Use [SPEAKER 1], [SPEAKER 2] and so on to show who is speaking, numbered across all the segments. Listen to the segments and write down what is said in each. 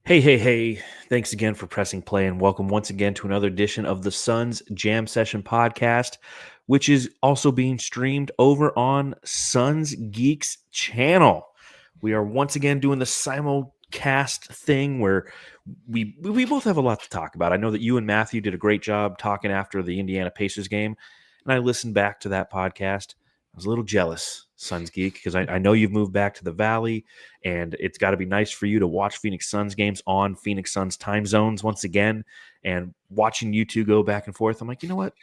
[SPEAKER 1] Hey, hey, hey. Thanks again for pressing play and welcome once again to another edition of the Suns Jam Session podcast, which is also being streamed over on Suns Geeks channel. We are once again doing the simulcast thing where we both have a lot to talk about. I know that you and Matthew did a great job talking after the Indiana Pacers game, and I listened back to that podcast. I was a little jealous, Suns Geek, because I know you've moved back to the Valley and it's got to be nice for you to watch Phoenix Suns games on Phoenix Suns time zones once again, and watching you two go back and forth. I'm like, you know what,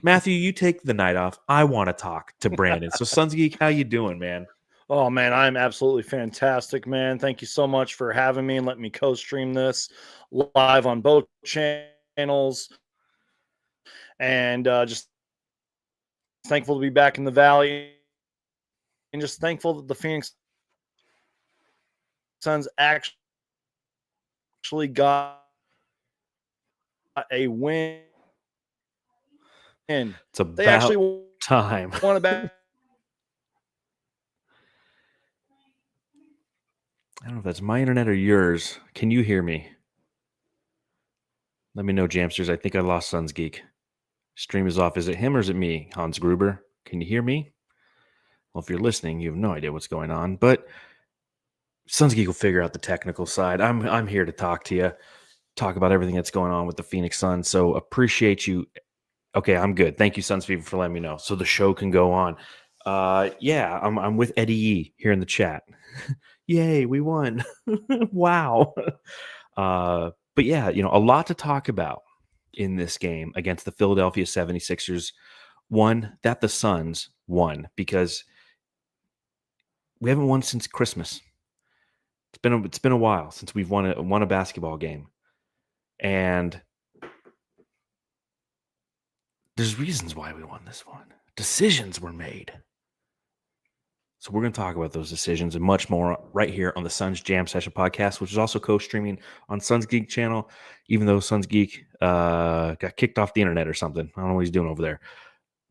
[SPEAKER 1] Matthew, you take the night off. I want to talk to Brandon. So Suns Geek, how you doing, man?
[SPEAKER 2] Oh, man, I'm absolutely fantastic, man. Thank you so much for having me and letting me co-stream this live on both channels. And just thankful to be back in the Valley, and just thankful that the Phoenix Suns actually got a win.
[SPEAKER 1] It's about
[SPEAKER 2] They actually
[SPEAKER 1] time.
[SPEAKER 2] won back.
[SPEAKER 1] I don't know if that's my internet or yours. Can you hear me? Let me know, Jamsters. I think I lost Suns Geek. Stream is off. Is it him or is it me, Hans Gruber? Can you hear me? Well, if you're listening, you have no idea what's going on. But Suns Geek will figure out the technical side. I'm here to talk to you, talk about everything that's going on with the Phoenix Suns. So appreciate you. Okay, I'm good. Thank you, Suns people, for letting me know. So the show can go on. Yeah, I'm with Eddie Yee here in the chat. Yay, we won. Wow. But yeah, a lot to talk about in this game against the Philadelphia 76ers. One, that the Suns won because we haven't won since Christmas. It's been a while since we've won a basketball game. And there's reasons why we won this one. Decisions were made. So we're going to talk about those decisions and much more right here on the Suns Jam Session podcast, which is also co-streaming on Suns Geek channel, even though Suns Geek got kicked off the internet or something. I don't know what he's doing over there.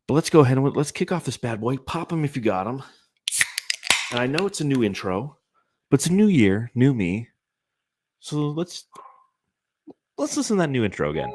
[SPEAKER 1] But let's go ahead and let's kick off this bad boy. Pop him if you got him. And I know it's a new intro, but it's a new year, new me. So let's listen to that new intro again.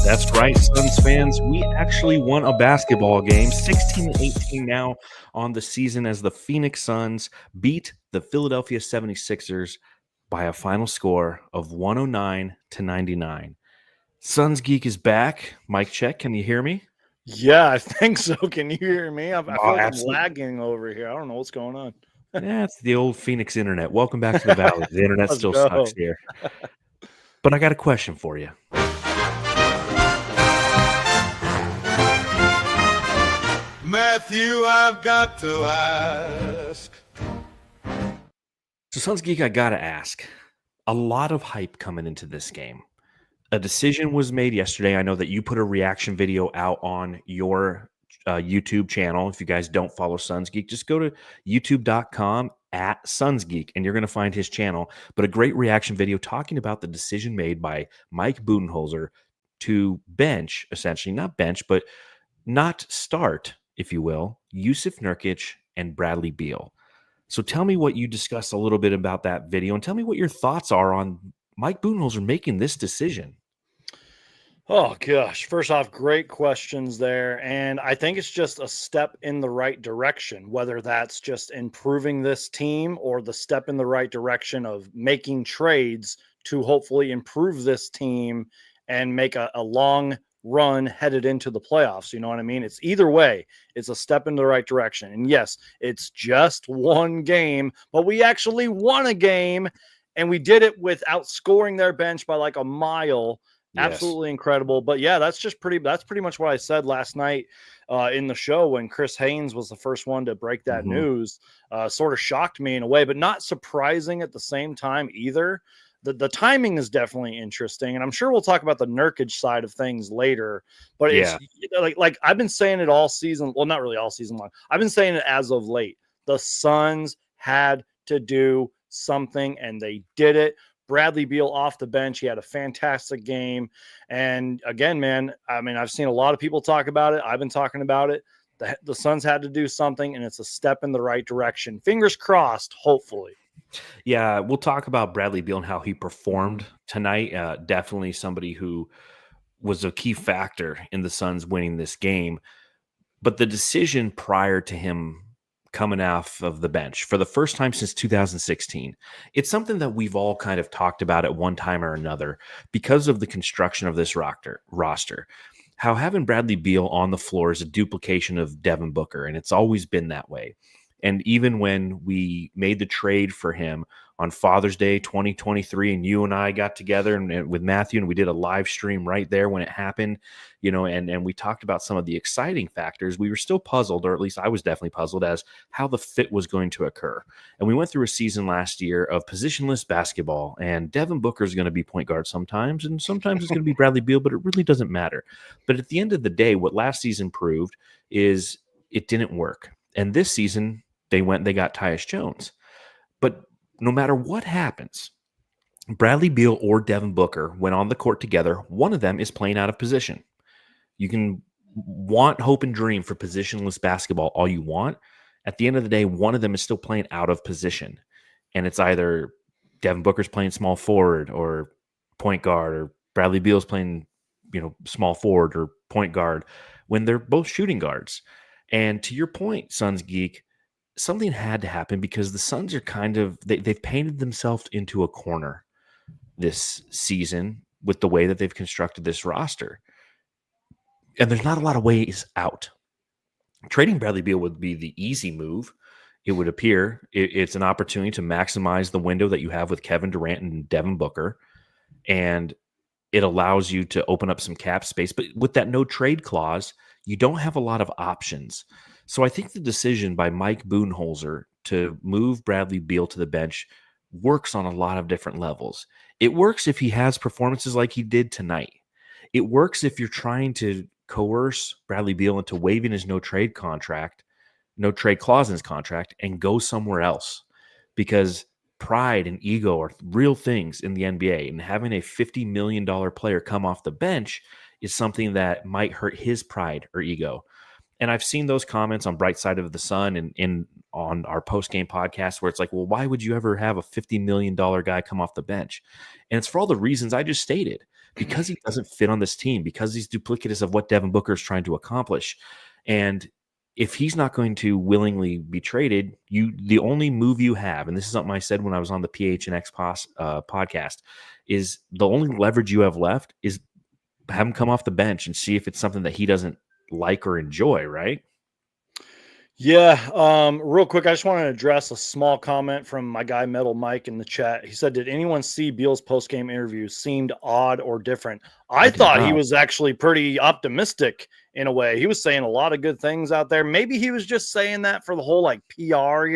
[SPEAKER 1] That's right, Suns fans. We actually won a basketball game, 16-18 now on the season, as the Phoenix Suns beat the Philadelphia 76ers by a final score of 109-99. Suns Geek is back. Mic check. Can you hear me?
[SPEAKER 2] Yeah, I think so. Can you hear me? I feel like
[SPEAKER 1] absolutely.
[SPEAKER 2] I'm lagging over here. I don't know what's going on.
[SPEAKER 1] Yeah, it's the old Phoenix internet. Welcome back to the Valley. The internet
[SPEAKER 2] Let's
[SPEAKER 1] still
[SPEAKER 2] go.
[SPEAKER 1] sucks here. But I got a question for you.
[SPEAKER 3] Matthew, I've got to ask.
[SPEAKER 1] So, Suns Geek, I got to ask. A lot of hype coming into this game. A decision was made yesterday. I know that you put a reaction video out on your YouTube channel. If you guys don't follow Suns Geek, just go to youtube.com/SunsGeek and you're going to find his channel. But a great reaction video talking about the decision made by Mike Budenholzer to bench, essentially, not bench, but not start, if you will, Yousef Nurkic and Bradley Beal. So tell me what you discussed a little bit about that video and tell me what your thoughts are on Mike Budenholzer making this decision.
[SPEAKER 2] Oh, gosh. First off, great questions there. And I think it's just a step in the right direction, whether that's just improving this team or the step in the right direction of making trades to hopefully improve this team and make a long run headed into the playoffs. You know what I mean? It's either way, it's a step in the right direction. And yes, it's just one game, but we actually won a game and we did it without scoring their bench by like a mile.
[SPEAKER 1] Yes.
[SPEAKER 2] Absolutely incredible. But yeah, that's pretty much what I said last night in the show when Chris Haynes was the first one to break that news. Sort of shocked me in a way, but not surprising at the same time either. the timing is definitely interesting, and I'm sure we'll talk about the Nurkic side of things later. But it's like I've been saying it all season. Well, not really all season long. I've been saying it as of late. The Suns had to do something, and they did it. Bradley Beal off the bench. He had a fantastic game. And again, man, I mean, I've seen a lot of people talk about it. I've been talking about it. The Suns had to do something, and it's a step in the right direction. Fingers crossed, hopefully.
[SPEAKER 1] Yeah, we'll talk about Bradley Beal and how he performed tonight. Definitely somebody who was a key factor in the Suns winning this game. But the decision prior to him coming off of the bench for the first time since 2016, it's something that we've all kind of talked about at one time or another because of the construction of this roster. How having Bradley Beal on the floor is a duplication of Devin Booker, and it's always been that way. And even when we made the trade for him on Father's Day 2023, and you and I got together and with Matthew, and we did a live stream right there when it happened, and we talked about some of the exciting factors, we were still puzzled, or at least I was definitely puzzled, as how the fit was going to occur. And we went through a season last year of positionless basketball, and Devin Booker is going to be point guard sometimes, and sometimes it's going to be Bradley Beal, but it really doesn't matter. But at the end of the day, what last season proved is it didn't work. And this season, they got Tyus Jones. But no matter what happens, Bradley Beal or Devin Booker, when on the court together, one of them is playing out of position. You can want, hope, and dream for positionless basketball all you want. At the end of the day, one of them is still playing out of position. And it's either Devin Booker's playing small forward or point guard, or Bradley Beal's playing, small forward or point guard, when they're both shooting guards. And to your point, Suns Geek, something had to happen because the Suns are they've painted themselves into a corner this season with the way that they've constructed this roster. And there's not a lot of ways out. Trading Bradley Beal would be the easy move. It would appear it's an opportunity to maximize the window that you have with Kevin Durant and Devin Booker. And it allows you to open up some cap space. But with that no trade clause, you don't have a lot of options. So I think the decision by Mike Budenholzer to move Bradley Beal to the bench works on a lot of different levels. It works if he has performances like he did tonight. It works if you're trying to coerce Bradley Beal into waiving his no trade clause in his contract, and go somewhere else. Because pride and ego are real things in the NBA, and having a $50 million player come off the bench is something that might hurt his pride or ego. And I've seen those comments on Bright Side of the Sun and on our post-game podcast where it's like, well, why would you ever have a $50 million guy come off the bench? And it's for all the reasons I just stated. Because he doesn't fit on this team, because he's duplicitous of what Devin Booker is trying to accomplish. And if he's not going to willingly be traded, the only move you have, and this is something I said when I was on the PHNX podcast, is the only leverage you have left is have him come off the bench and see if it's something that he doesn't like or enjoy, right?
[SPEAKER 2] Yeah. Real quick, I just want to address a small comment from my guy Metal Mike in the chat. He said, did anyone see Beal's post-game interview? Seemed odd or different. I thought he was actually pretty optimistic in a way. He was saying a lot of good things out there. Maybe he was just saying that for the whole PR,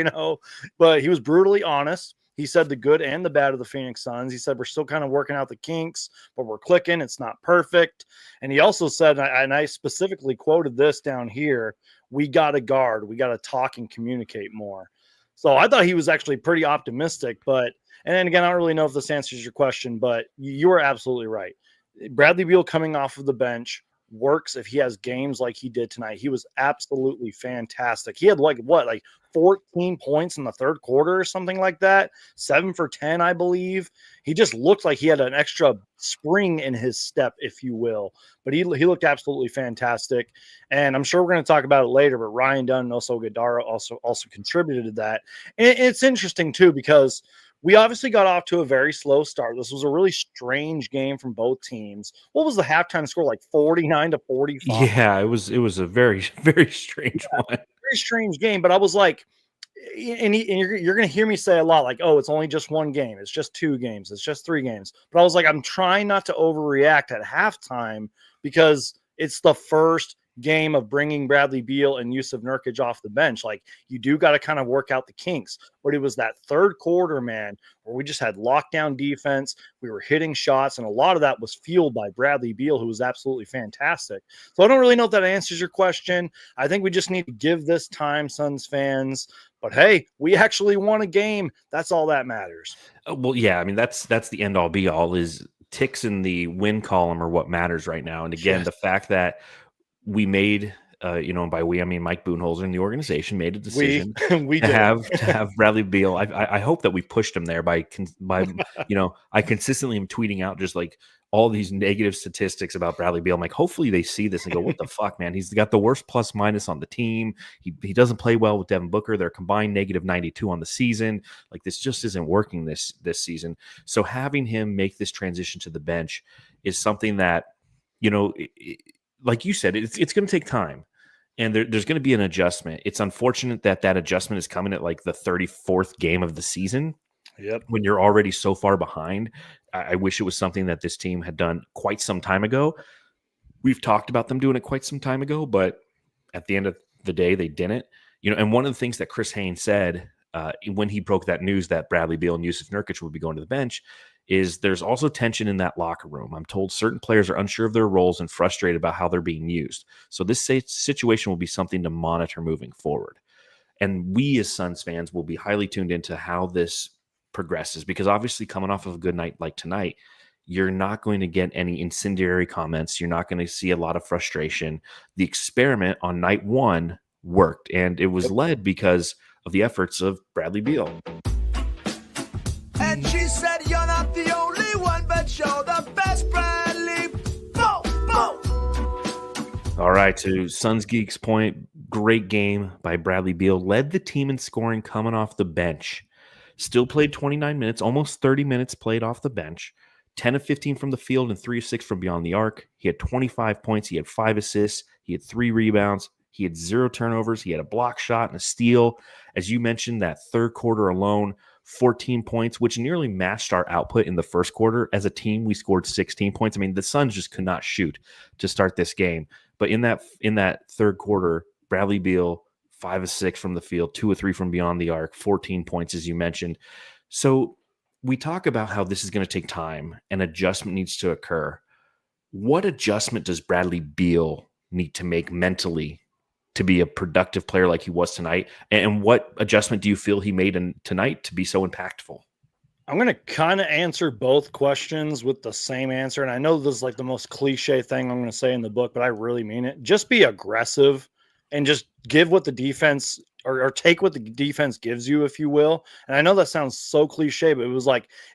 [SPEAKER 2] but he was brutally honest. He said the good and the bad of the Phoenix Suns. He said, we're still kind of working out the kinks, but we're clicking. It's not perfect. And he also said, and I specifically quoted this down here, we got to guard. We got to talk and communicate more. So I thought he was actually pretty optimistic. And then again, I don't really know if this answers your question, but you are absolutely right. Bradley Beal coming off of the bench works if he has games like he did tonight. He was absolutely fantastic. He had 14 points in the third quarter or something like that. 7 for 10, I believe. He just looked like he had an extra spring in his step, if you will. But he looked absolutely fantastic. And I'm sure we're going to talk about it later, but Ryan Dunn and also Gadara also contributed to that. And it's interesting too, because we obviously got off to a very slow start. This was a really strange game from both teams. What was the halftime score, 49-45?
[SPEAKER 1] Yeah, it was a very, very strange one.
[SPEAKER 2] Very strange game, but I was like, and you're going to hear me say a lot oh, it's only just one game. It's just 2 games. It's just 3 games. But I was like, I'm trying not to overreact at halftime because it's the first game of bringing Bradley Beal and Yousef Nurkic off the bench. Like, you do got to kind of work out the kinks. But it was that third quarter, man, where we just had lockdown defense. We were hitting shots, and a lot of that was fueled by Bradley Beal, who was absolutely fantastic. So I don't really know if that answers your question. I think we just need to give this time, Suns fans. But hey, we actually won a game. That's all that matters.
[SPEAKER 1] Well, yeah, I mean, that's the end all be all. Is ticks in the win column are what matters right now. And again, the fact that we made, and by we I mean Mike Budenholzer and the organization made a decision
[SPEAKER 2] we
[SPEAKER 1] to have Bradley Beal. I hope that we pushed him there by I consistently am tweeting out just like all these negative statistics about Bradley Beal. I'm like, hopefully they see this and go, what the fuck, man? He's got the worst plus minus on the team. He doesn't play well with Devin Booker. They're combined negative 92 on the season. Like, this just isn't working this season. So having him make this transition to the bench is something that, like you said, it's going to take time. And there's going to be an adjustment. It's unfortunate that adjustment is coming at like the 34th game of the season.
[SPEAKER 2] Yep.
[SPEAKER 1] When you're already so far behind. I wish it was something that this team had done quite some time ago. We've talked about them doing it quite some time ago, but at the end of the day, they didn't. And one of the things that Chris Haynes said when he broke that news that Bradley Beal and Yousef Nurkic would be going to the bench is there's also tension in that locker room. I'm told certain players are unsure of their roles and frustrated about how they're being used. So this situation will be something to monitor moving forward. And we as Suns fans will be highly tuned into how this progresses, because obviously coming off of a good night like tonight, you're not going to get any incendiary comments. You're not going to see a lot of frustration. The experiment on night one worked, and it was led because of the efforts of Bradley Beal.
[SPEAKER 4] And she said, you're not the only one, but you're the best, Bradley. Bo, bo.
[SPEAKER 1] All right, to Suns Geeks point, great game by Bradley Beal. Led the team in scoring coming off the bench. Still played 29 minutes, almost 30 minutes played off the bench. 10 of 15 from the field and 3 of 6 from beyond the arc. He had 25 points. He had 5 assists. He had 3 rebounds. He had 0 turnovers. He had a block shot and a steal. As you mentioned, that third quarter alone, 14 points, which nearly matched our output in the first quarter. As a team, we scored 16 points. I mean, the Suns just could not shoot to start this game. But in that third quarter, Bradley Beal, 5 of 6 from the field, 2 of 3 from beyond the arc, 14 points, as you mentioned. So we talk about how this is going to take time and adjustment needs to occur. What adjustment does Bradley Beal need to make mentally to be a productive player like he was tonight? And what adjustment do you feel he made tonight to be so impactful?
[SPEAKER 2] I'm going to kind of answer both questions with the same answer. And I know this is like the most cliche thing I'm going to say in the book, but I really mean it. Just be aggressive and just give what the defense or take what the defense gives you, if you will. And I know that sounds so cliche, but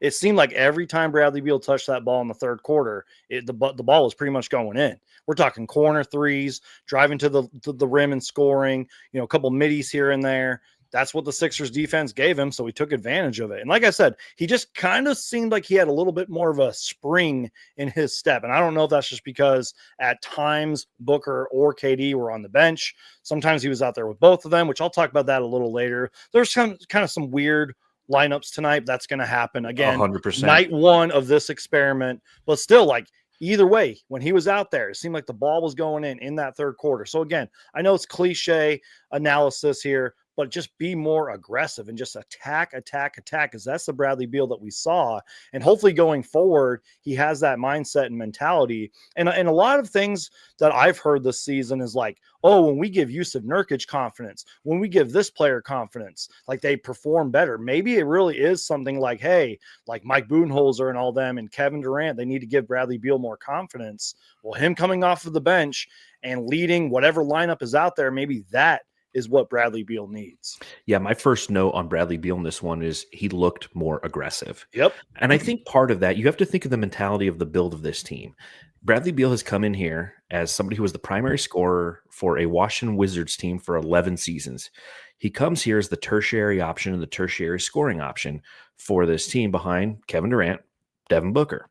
[SPEAKER 2] it seemed like every time Bradley Beal touched that ball in the third quarter, the ball was pretty much going in. We're talking corner threes, driving to the rim and scoring, a couple middies here and there. That's what the Sixers defense gave him, so he took advantage of it. And like I said, he just kind of seemed like he had a little bit more of a spring in his step. And I don't know if that's just because at times Booker or KD were on the bench. Sometimes he was out there with both of them, which I'll talk about that a little later. There's kind of some weird lineups tonight. That's going to happen. Again,
[SPEAKER 1] 100%.
[SPEAKER 2] Night one of this experiment. But still, like, either way, when he was out there, it seemed like the ball was going in that third quarter. So again, I know it's cliche analysis here, but just be more aggressive and just attack, because that's the Bradley Beal that we saw. And hopefully going forward, he has that mindset and mentality. And a lot of things that I've heard this season is like, oh, when we give Yousef Nurkic confidence, when we give this player confidence, like they perform better. Maybe it really is something like, hey, like Mike Budenholzer and all them and Kevin Durant, they need to give Bradley Beal more confidence. Well, him coming off of the bench and leading whatever lineup is out there, maybe that is what Bradley Beal needs.
[SPEAKER 1] Yeah, my first note on Bradley Beal in this one is he looked more aggressive.
[SPEAKER 2] Yep.
[SPEAKER 1] And I think part of that, you have to think of the mentality of the build of this team. Bradley Beal has come in here as somebody who was the primary scorer for a Washington Wizards team for 11 seasons. He comes here as the tertiary option and the tertiary scoring option for this team behind Kevin Durant, Devin Booker.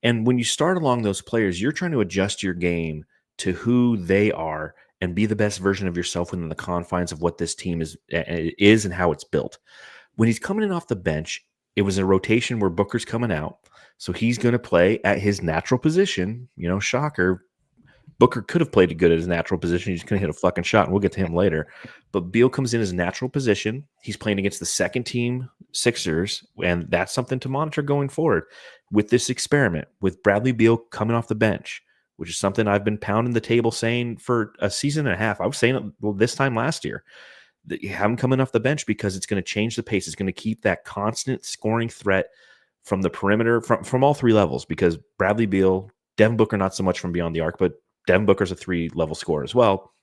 [SPEAKER 1] And when you start along those players, you're trying to adjust your game to who they are and be the best version of yourself within the confines of what this team is and how it's built. When he's coming in off the bench, it was a rotation where Booker's coming out. So he's going to play at his natural position, shocker. Booker could have played good at his natural position. He's going to hit a fucking shot, and we'll get to him later. But Beal comes in his natural position. He's playing against the second team Sixers, and that's something to monitor going forward with this experiment with Bradley Beal coming off the bench, which is something I've been pounding the table saying for a season and a half. I was saying it this time last year. That you have him coming off the bench because it's going to change the pace. It's going to keep that constant scoring threat from the perimeter, from all three levels, because Bradley Beal, Devin Booker, not so much from beyond the arc, but Devin Booker's a 3-level scorer as well.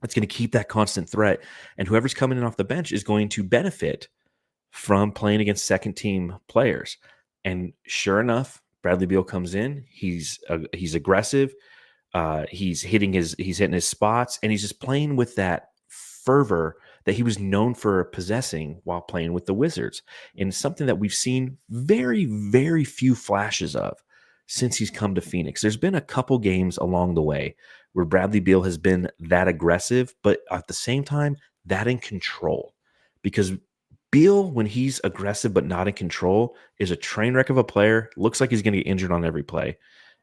[SPEAKER 1] It's going to keep that constant threat. And whoever's coming in off the bench is going to benefit from playing against second team players. And sure enough, Bradley Beal comes in. He's aggressive. He's hitting his spots, and he's just playing with that fervor that he was known for possessing while playing with the Wizards. And something that we've seen very, very few flashes of since he's come to Phoenix. There's been a couple games along the way where Bradley Beal has been that aggressive, but at the same time, that in control. Because Beal, when he's aggressive but not in control, is a train wreck of a player, looks like he's going to get injured on every play,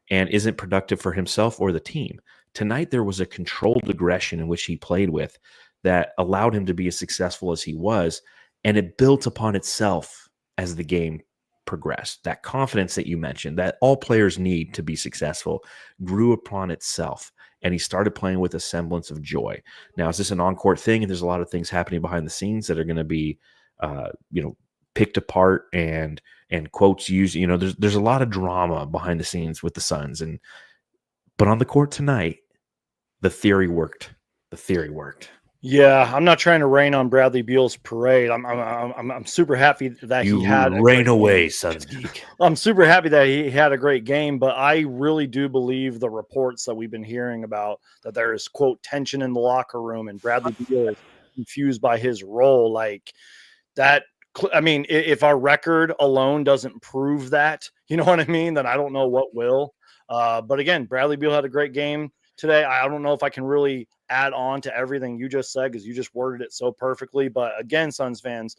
[SPEAKER 1] and isn't productive for himself or the team. Tonight, there was a controlled aggression in which he played with that allowed him to be as successful as he was, and it built upon itself as the game progressed. That confidence that you mentioned, that all players need to be successful, grew upon itself, and he started playing with a semblance of joy. Now, is this an on-court thing, and there's a lot of things happening behind the scenes that are going to be, picked apart and quotes used? There's a lot of drama behind the scenes with the Suns, but on the court tonight, the theory worked.
[SPEAKER 2] Yeah, I'm not trying to rain on Bradley Beal's parade. I'm super happy that
[SPEAKER 1] you
[SPEAKER 2] he had
[SPEAKER 1] rain away, Suns geek.
[SPEAKER 2] I'm super happy that he had a great game, but I really do believe the reports that we've been hearing about that there is, quote, tension in the locker room, and Bradley Beal is confused by his role. Like that. I mean, if our record alone doesn't prove that, you know what I mean, then I don't know what will. But again, Bradley Beal had a great game today. I don't know if I can really add on to everything you just said, because you just worded it so perfectly. But again, Suns fans,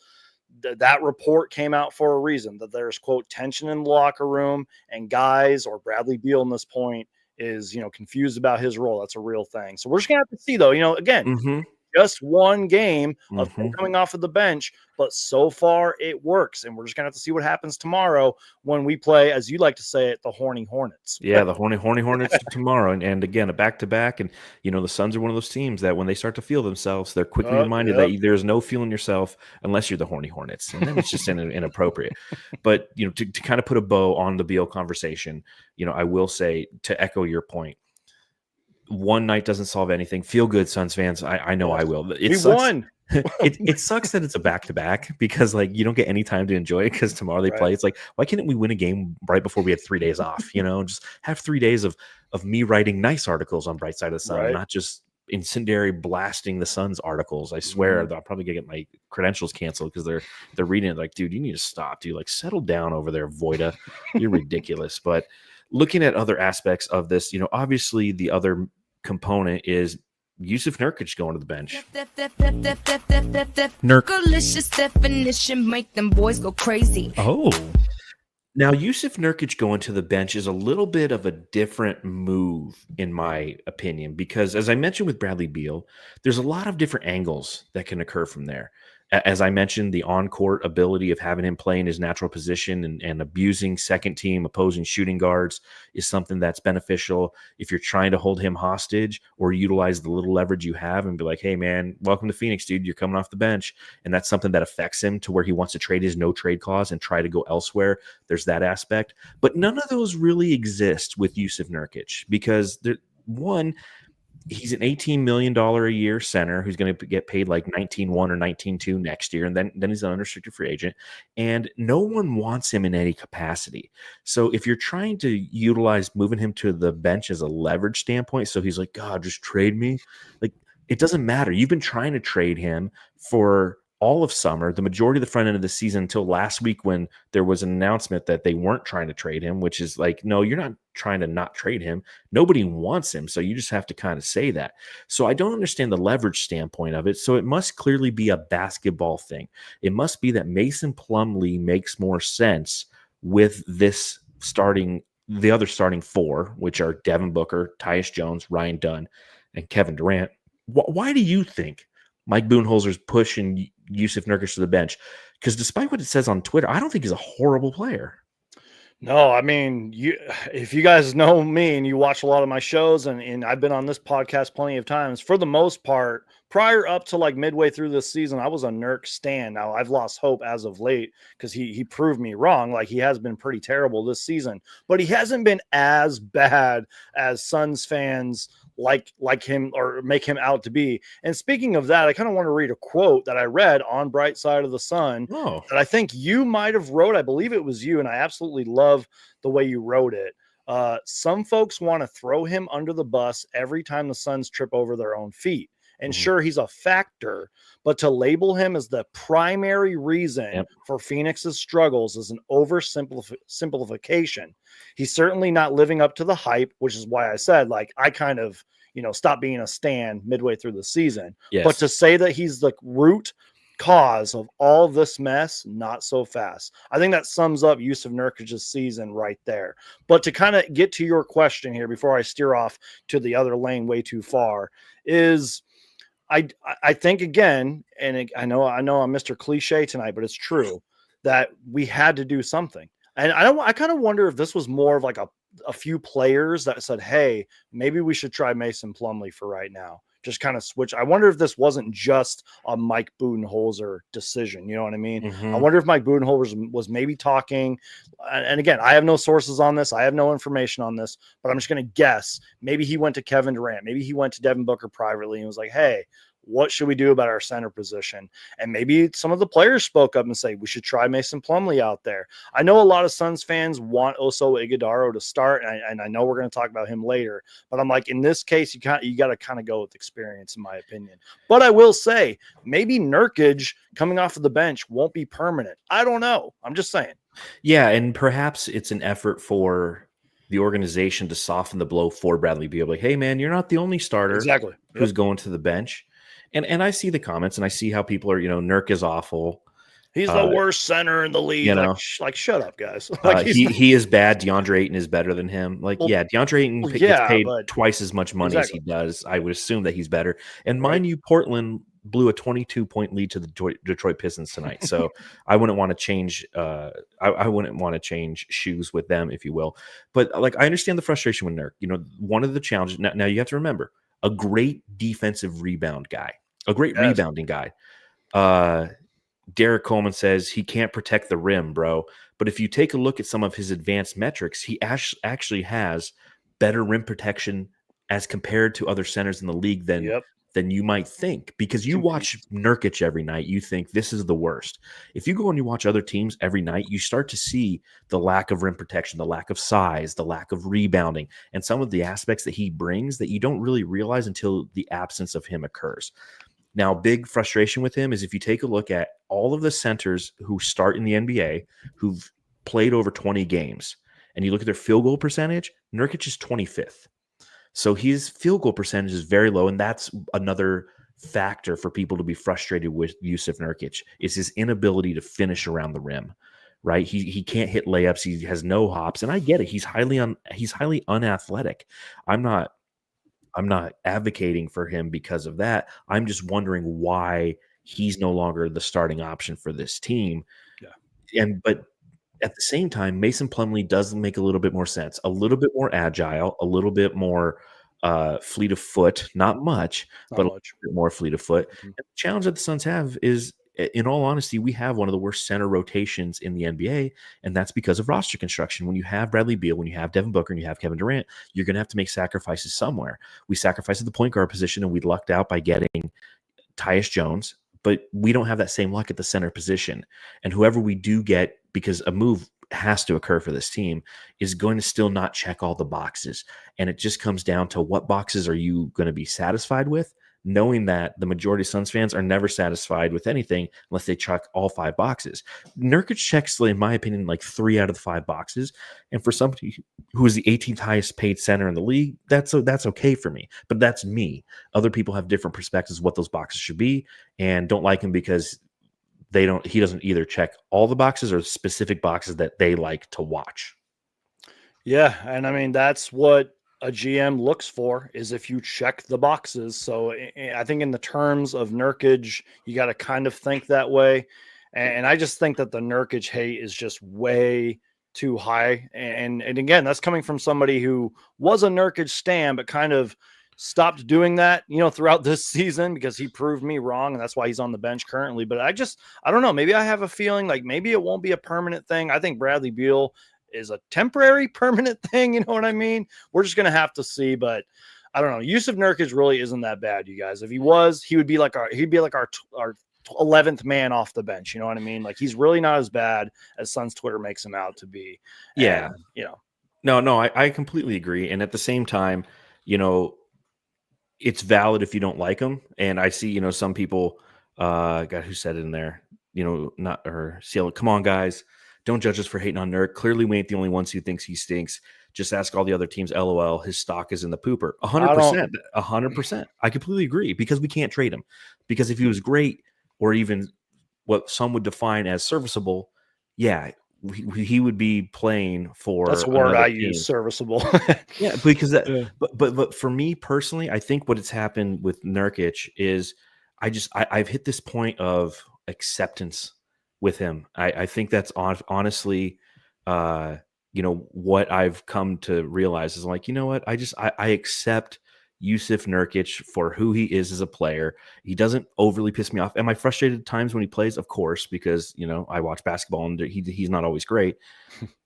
[SPEAKER 2] that report came out for a reason, that there's, quote, tension in the locker room, and guys, or Bradley Beal in this point, is, confused about his role. That's a real thing. So we're just going to have to see, though, again, just one game of him coming off of the bench, but so far it works. And we're just going to have to see what happens tomorrow when we play, as you like to say it, the Horny Hornets.
[SPEAKER 1] Yeah, the Horny Hornets tomorrow. And again, a back-to-back. And, the Suns are one of those teams that when they start to feel themselves, they're quickly reminded that there's no feeling yourself unless you're the Horny Hornets. And then it's just inappropriate. But, to kind of put a bow on the Beal conversation, I will say, to echo your point, one night doesn't solve anything. Feel good, Suns fans. I know I will.
[SPEAKER 2] We won.
[SPEAKER 1] It sucks that it's a back-to-back, because you don't get any time to enjoy it, because tomorrow they play. It's like, why can't we win a game right before we had 3 days off? Just have 3 days of me writing nice articles on Bright Side of the Sun, not just incendiary blasting the Suns articles. I swear I'll probably get my credentials canceled because they're reading it like, dude, you need to stop, dude. Like, settle down over there, Voida. You're ridiculous. But looking at other aspects of this, obviously the other component is Yousef Nurkic going to the bench.
[SPEAKER 5] Delicious definition make them boys go crazy.
[SPEAKER 1] Oh. Now, Yousef Nurkic going to the bench is a little bit of a different move, in my opinion, because as I mentioned with Bradley Beal, there's a lot of different angles that can occur from there. As I mentioned, the on-court ability of having him play in his natural position and abusing second-team opposing shooting guards is something that's beneficial if you're trying to hold him hostage or utilize the little leverage you have and be like, hey, man, welcome to Phoenix, dude. You're coming off the bench. And that's something that affects him to where he wants to trade his no-trade clause and try to go elsewhere. There's that aspect. But none of those really exist with Yousef Nurkic because, one, he's an $18 million a year center who's going to get paid like $19.1 or $19.2 next year. And then he's an unrestricted free agent. And no one wants him in any capacity. So if you're trying to utilize moving him to the bench as a leverage standpoint, so he's like, God, just trade me. Like, it doesn't matter. You've been trying to trade him for all of summer, the majority of the front end of the season, until last week when there was an announcement that they weren't trying to trade him, which is like, no, you're not trying to not trade him. Nobody wants him. So you just have to kind of say that. So I don't understand the leverage standpoint of it. So it must clearly be a basketball thing. It must be that Mason Plumlee makes more sense with this starting the other starting four, which are Devin Booker, Tyus Jones, Ryan Dunn, and Kevin Durant. Why do you think Mike Budenholzer's pushing Yousef Nurkic to the bench? Because despite what it says on Twitter, I don't think he's a horrible player.
[SPEAKER 2] No, I mean, if you guys know me and you watch a lot of my shows, and I've been on this podcast plenty of times, for the most part, prior up to like midway through this season, I was a Nurk stan. Now I've lost hope as of late because he proved me wrong. Like, he has been pretty terrible this season, but he hasn't been as bad as Suns fans like him or make him out to be. And speaking of that, I kind of want to read a quote that I read on Bright Side of the Sun that I think you might have wrote. I believe it was you, and I absolutely love the way you wrote it. Some folks want to throw him under the bus every time the Suns trip over their own feet. And sure, he's a factor, but to label him as the primary reason for Phoenix's struggles is an oversimplification. He's certainly not living up to the hype, which is why I said, like, I kind of, stopped being a stan midway through the season.
[SPEAKER 1] Yes.
[SPEAKER 2] But to say that he's the root cause of all this mess, not so fast. I think that sums up Yousef Nurkic's season right there. But to kind of get to your question here before I steer off to the other lane way too far, is I think, again, and I know I'm Mr. Cliche tonight, but it's true that we had to do something. And I kind of wonder if this was more of like a few players that said, hey, maybe we should try Mason Plumlee for right now. Just kind of switch. I wonder if this wasn't just a Mike Budenholzer decision. You know what I mean?
[SPEAKER 1] Mm-hmm.
[SPEAKER 2] I wonder if Mike Budenholzer was maybe talking. And again, I have no sources on this. I have no information on this, but I'm just going to guess. Maybe he went to Kevin Durant. Maybe he went to Devin Booker privately and was like, hey, what should we do about our center position? And maybe some of the players spoke up and say, we should try Mason Plumlee out there. I know a lot of Suns fans want Oso Ighodaro to start, and I know we're going to talk about him later, but I'm like, in this case, you got to kind of go with experience, in my opinion. But I will say, maybe Nurkic coming off of the bench won't be permanent. I don't know. I'm just saying.
[SPEAKER 1] Yeah, and perhaps it's an effort for the organization to soften the blow for Bradley Beal. Like, hey, man, you're not the only starter who's going to the bench. And I see the comments, and I see how people are, Nurk is awful.
[SPEAKER 2] He's the worst center in the league. Like shut up, guys. Like,
[SPEAKER 1] he is bad. DeAndre Ayton is better than him. DeAndre Ayton gets paid twice as much money as he does. I would assume that he's better. And mind you, Portland blew a 22-point lead to the Detroit Pistons tonight. So I wouldn't want to change. I wouldn't want to change shoes with them, if you will. But I understand the frustration with Nurk. One of the challenges. Now you have to remember, a great defensive rebound guy, a great rebounding guy. Derek Coleman says he can't protect the rim, bro. But if you take a look at some of his advanced metrics, he actually has better rim protection as compared to other centers in the league than you might think. Because you watch Nurkic every night, you think this is the worst. If you go and you watch other teams every night, you start to see the lack of rim protection, the lack of size, the lack of rebounding, and some of the aspects that he brings that you don't really realize until the absence of him occurs. Now, big frustration with him is if you take a look at all of the centers who start in the NBA, who've played over 20 games, and you look at their field goal percentage, Nurkic is 25th. So his field goal percentage is very low, and that's another factor for people to be frustrated with Yousef Nurkic, is his inability to finish around the rim, right? He can't hit layups. He has no hops, and I get it. He's highly unathletic. I'm not advocating for him because of that. I'm just wondering why he's no longer the starting option for this team. Yeah. But at the same time, Mason Plumlee does make a little bit more sense, a little bit more agile, a little bit more fleet of foot, not much, but a little bit more fleet of foot. Mm-hmm. And the challenge that the Suns have is, in all honesty, we have one of the worst center rotations in the NBA, and that's because of roster construction. When you have Bradley Beal, when you have Devin Booker, and you have Kevin Durant, you're going to have to make sacrifices somewhere. We sacrificed at the point guard position, and we lucked out by getting Tyus Jones, but we don't have that same luck at the center position. And whoever we do get, because a move has to occur for this team, is going to still not check all the boxes. And it just comes down to what boxes are you going to be satisfied with, knowing that the majority of Suns fans are never satisfied with anything unless they check all 5 boxes. Nurkic checks, in my opinion, 3 out of the 5 boxes. And for somebody who is the 18th highest paid center in the league, that's okay for me. But that's me. Other people have different perspectives what those boxes should be and don't like him because he doesn't either check all the boxes or specific boxes that they like to watch.
[SPEAKER 2] Yeah, and I mean that's what a GM looks for is if you check the boxes. So I think in the terms of Nurkic, you got to kind of think that way. And I just think that the Nurkic hate is just way too high. And again, that's coming from somebody who was a Nurkic stan, but kind of stopped doing that, throughout this season because he proved me wrong. And that's why he's on the bench currently. But I don't know. Maybe I have a feeling like maybe it won't be a permanent thing. I think Bradley Beal is a temporary permanent thing. You know what I mean? We're just going to have to see, but I don't know. Yousef Nurkic really isn't that bad, you guys. If he was, he'd be like our 11th man off the bench. You know what I mean? Like he's really not as bad as Suns Twitter makes him out to be.
[SPEAKER 1] Yeah.
[SPEAKER 2] And,
[SPEAKER 1] No, I completely agree. And at the same time, it's valid if you don't like him. And I see, some people, God, who said it in there, come on, guys. Don't judge us for hating on Nurk. Clearly, we ain't the only ones who thinks he stinks. Just ask all the other teams. LOL. His stock is in the pooper. 100%. 100%. I completely agree because we can't trade him. Because if he was great or even what some would define as serviceable, yeah, he would be playing for.
[SPEAKER 2] That's a word I
[SPEAKER 1] team.
[SPEAKER 2] use, serviceable.
[SPEAKER 1] Yeah, because but for me personally, I think what has happened with Nurkic is I've hit this point of acceptance with him. I think that's honestly, what I've come to realize is like, you know what? I accept Yousef Nurkic for who he is as a player. He doesn't overly piss me off. Am I frustrated at times when he plays? Of course, because, I watch basketball and he's not always great.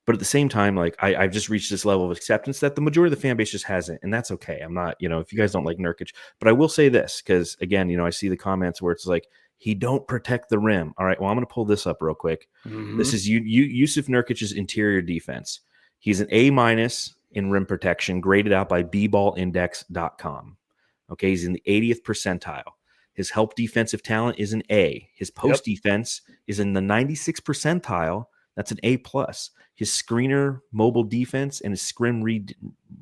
[SPEAKER 1] But at the same time, like I've just reached this level of acceptance that the majority of the fan base just hasn't. And that's okay. I'm not, if you guys don't like Nurkic, but I will say this, because again, I see the comments where it's like, he don't protect the rim. All right. Well, I'm going to pull this up real quick.
[SPEAKER 2] Mm-hmm.
[SPEAKER 1] This is Yousef Nurkic's interior defense. He's an A- in rim protection, graded out by bballindex.com. Okay. He's in the 80th percentile. His help defensive talent is an A. His post defense is in the 96th percentile. That's an A+. His screener mobile defense and his scrim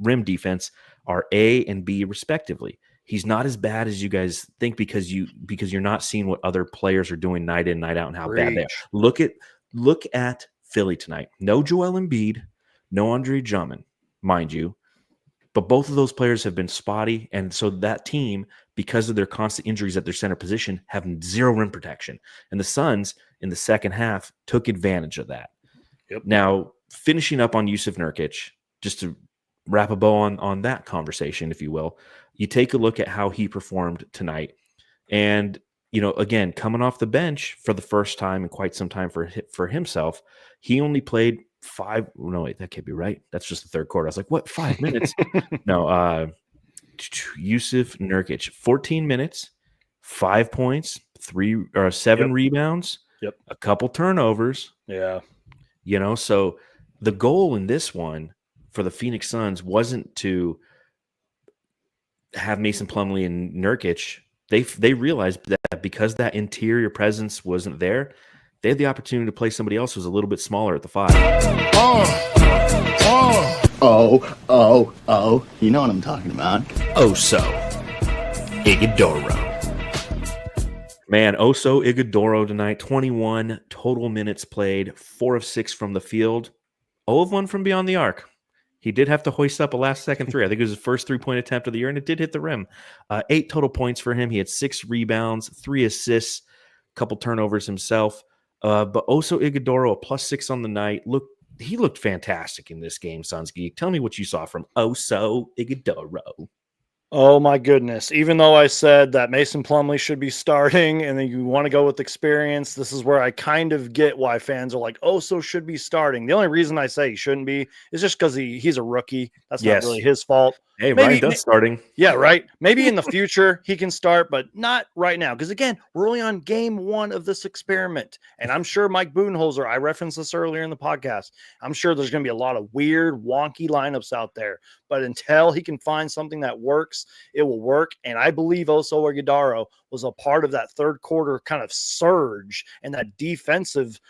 [SPEAKER 1] rim defense are A and B respectively. He's not as bad as you guys think because you're not seeing what other players are doing night in, night out, and how bad they are. Look at Philly tonight. No Joel Embiid, no Andre Drummond, mind you, but both of those players have been spotty, and so that team, because of their constant injuries at their center position, have zero rim protection. And the Suns in the second half took advantage of that.
[SPEAKER 2] Yep.
[SPEAKER 1] Now, finishing up on Yousef Nurkic, just to wrap a bow on that conversation, if you will, you take a look at how he performed tonight. And, again, coming off the bench for the first time in quite some time for himself, he only played that can't be right. That's just the third quarter. I was like, what, 5 minutes? No, Yousef Nurkic, 14 minutes, 5 points, 7 rebounds, a couple turnovers.
[SPEAKER 2] Yeah.
[SPEAKER 1] So the goal in this one for the Phoenix Suns wasn't to have Mason Plumlee and Nurkic. They realized that because that interior presence wasn't there, they had the opportunity to play somebody else who was a little bit smaller at the 5.
[SPEAKER 6] You know what I'm talking about.
[SPEAKER 1] Oso Ighodaro. Man, Oso Ighodaro tonight, 21 total minutes played, 4 of 6 from the field, 0 of 1 from beyond the arc. He did have to hoist up a last-second three. I think it was his first three-point attempt of the year, and it did hit the rim. 8 total points for him. He had 6 rebounds, 3 assists, a couple turnovers himself. But Oso Ighodaro, a +6 on the night. He looked fantastic in this game, Suns Geek. Tell me what you saw from Oso Ighodaro.
[SPEAKER 2] Oh my goodness. Even though I said that Mason Plumlee should be starting and then you want to go with experience, this is where I kind of get why fans are like, Oso should be starting. The only reason I say he shouldn't be is just because he's a rookie. That's not really his fault.
[SPEAKER 1] Hey, Ryan Dunn's starting.
[SPEAKER 2] Yeah, right. Maybe in the future he can start, but not right now. Because again, we're only on game 1 of this experiment. And I'm sure Mike Budenholzer, I referenced this earlier in the podcast, I'm sure there's going to be a lot of weird, wonky lineups out there. But until he can find something that works, it will work. And I believe Oso Ighodaro was a part of that third quarter kind of surge and that defensive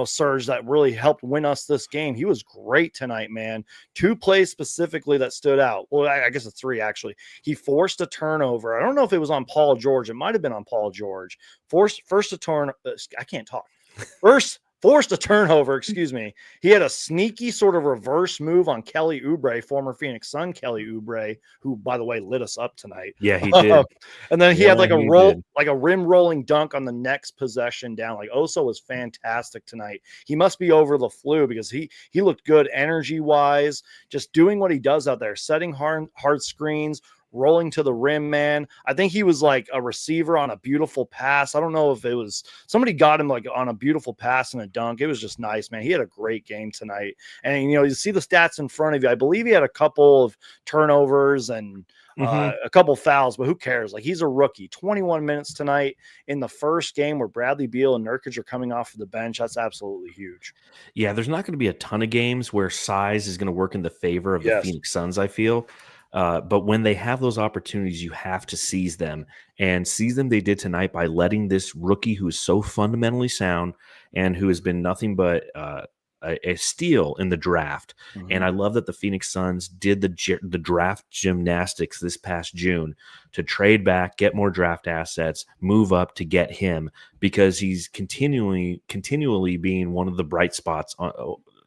[SPEAKER 2] surge that really helped win us this game. He was great tonight, man. 2 plays specifically that stood out. Well, I guess it's 3 actually. He forced a turnover. I don't know if it was on Paul George. It might have been on Paul George. First a turn. I can't talk. First forced a turnover, excuse me. He had a sneaky sort of reverse move on Kelly Oubre, former Phoenix Sun Kelly Oubre, who, by the way, lit us up tonight.
[SPEAKER 1] Yeah, he did.
[SPEAKER 2] And then he
[SPEAKER 1] Yeah,
[SPEAKER 2] had like a
[SPEAKER 1] he
[SPEAKER 2] roll,
[SPEAKER 1] did.
[SPEAKER 2] like a rim rolling dunk on the next possession down. Like Oso was fantastic tonight. He must be over the flu because he looked good energy wise, just doing what he does out there, setting hard screens, rolling to the rim, man. I think he was like a receiver on a beautiful pass. I don't know if it was somebody got him like on a beautiful pass and a dunk. It was just nice, man. He had a great game tonight. And, you know, you see the stats in front of you. I believe he had a couple of turnovers and a couple fouls, but who cares? Like, he's a rookie. 21 minutes tonight in the first game where Bradley Beal and Nurkic are coming off of the bench. That's absolutely huge.
[SPEAKER 1] Yeah, there's not going to be a ton of games where size is going to work in the favor of the Phoenix Suns, I feel. But when they have those opportunities, you have to seize them. And seize them they did tonight by letting this rookie who is so fundamentally sound and who has been nothing but a steal in the draft. And I love that the Phoenix Suns did the draft gymnastics this past June to trade back, get more draft assets, move up to get him, because he's continually being one of the bright spots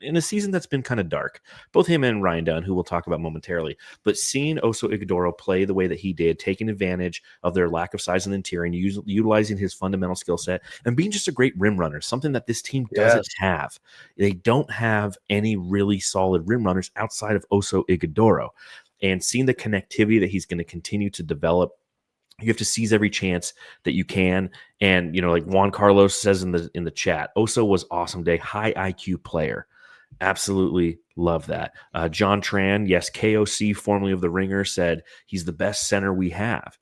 [SPEAKER 1] in a season that's been kind of dark. Both him and Ryan Dunn, who we'll talk about momentarily. But seeing Oso Ighodaro play the way that he did, taking advantage of their lack of size in the interior and utilizing his fundamental skill set and being just a great rim runner, something that this team doesn't have. They don't have any really solid rim runners outside of Oso Ighodaro. And seeing the connectivity that he's going to continue to develop, you have to seize every chance that you can. And, you know, like Juan Carlos says in the chat, Oso was awesome day, high IQ player. Absolutely love that. John Tran, yes, KOC, formerly of the Ringer, said he's the best center we have.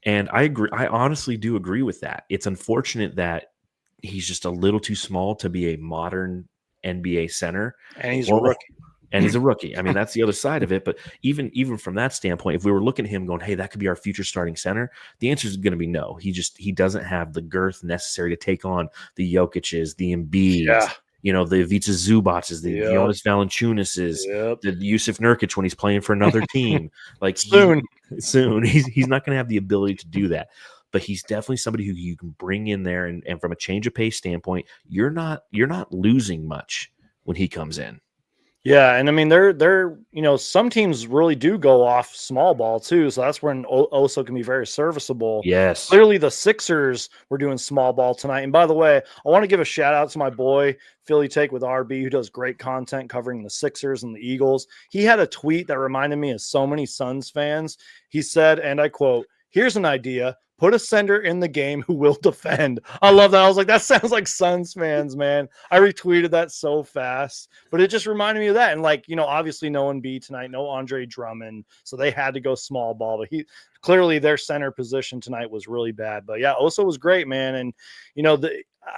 [SPEAKER 1] And I agree. I honestly do agree with that. It's unfortunate that he's just a little too small to be a modern NBA center.
[SPEAKER 2] And he's a rookie.
[SPEAKER 1] And he's a rookie. I mean, that's the other side of it. But even from that standpoint, if we were looking at him going, hey, that could be our future starting center, the answer is going to be no. He doesn't have the girth necessary to take on the Jokic's, the Embiid's, you know, the Ivica Zubac's, the Jonas Valanciunas', the Yousef Nurkic when he's playing for another team. Like soon, he's not going to have the ability to do that. But he's definitely somebody who you can bring in there, and from a change of pace standpoint, you're not losing much when he comes in.
[SPEAKER 2] Yeah, and I mean they're you know, some teams really do go off small ball too, so that's when Oso can be very serviceable.
[SPEAKER 1] Yes,
[SPEAKER 2] clearly the Sixers were doing small ball tonight. And by the way, I want to give a shout out to my boy Philly Take with RB, who does great content covering the Sixers and the Eagles. He had a tweet that reminded me of so many Suns fans. He said, and I quote, "Here's an idea. Put a center in the game who will defend." I love that. I was like, that sounds like Suns fans, man. I retweeted that so fast, but it just reminded me of that. And like, you know, obviously no Embiid tonight, no Andre Drummond, so they had to go small ball. But clearly their center position tonight was really bad. But yeah, Oso was great, man. And you know,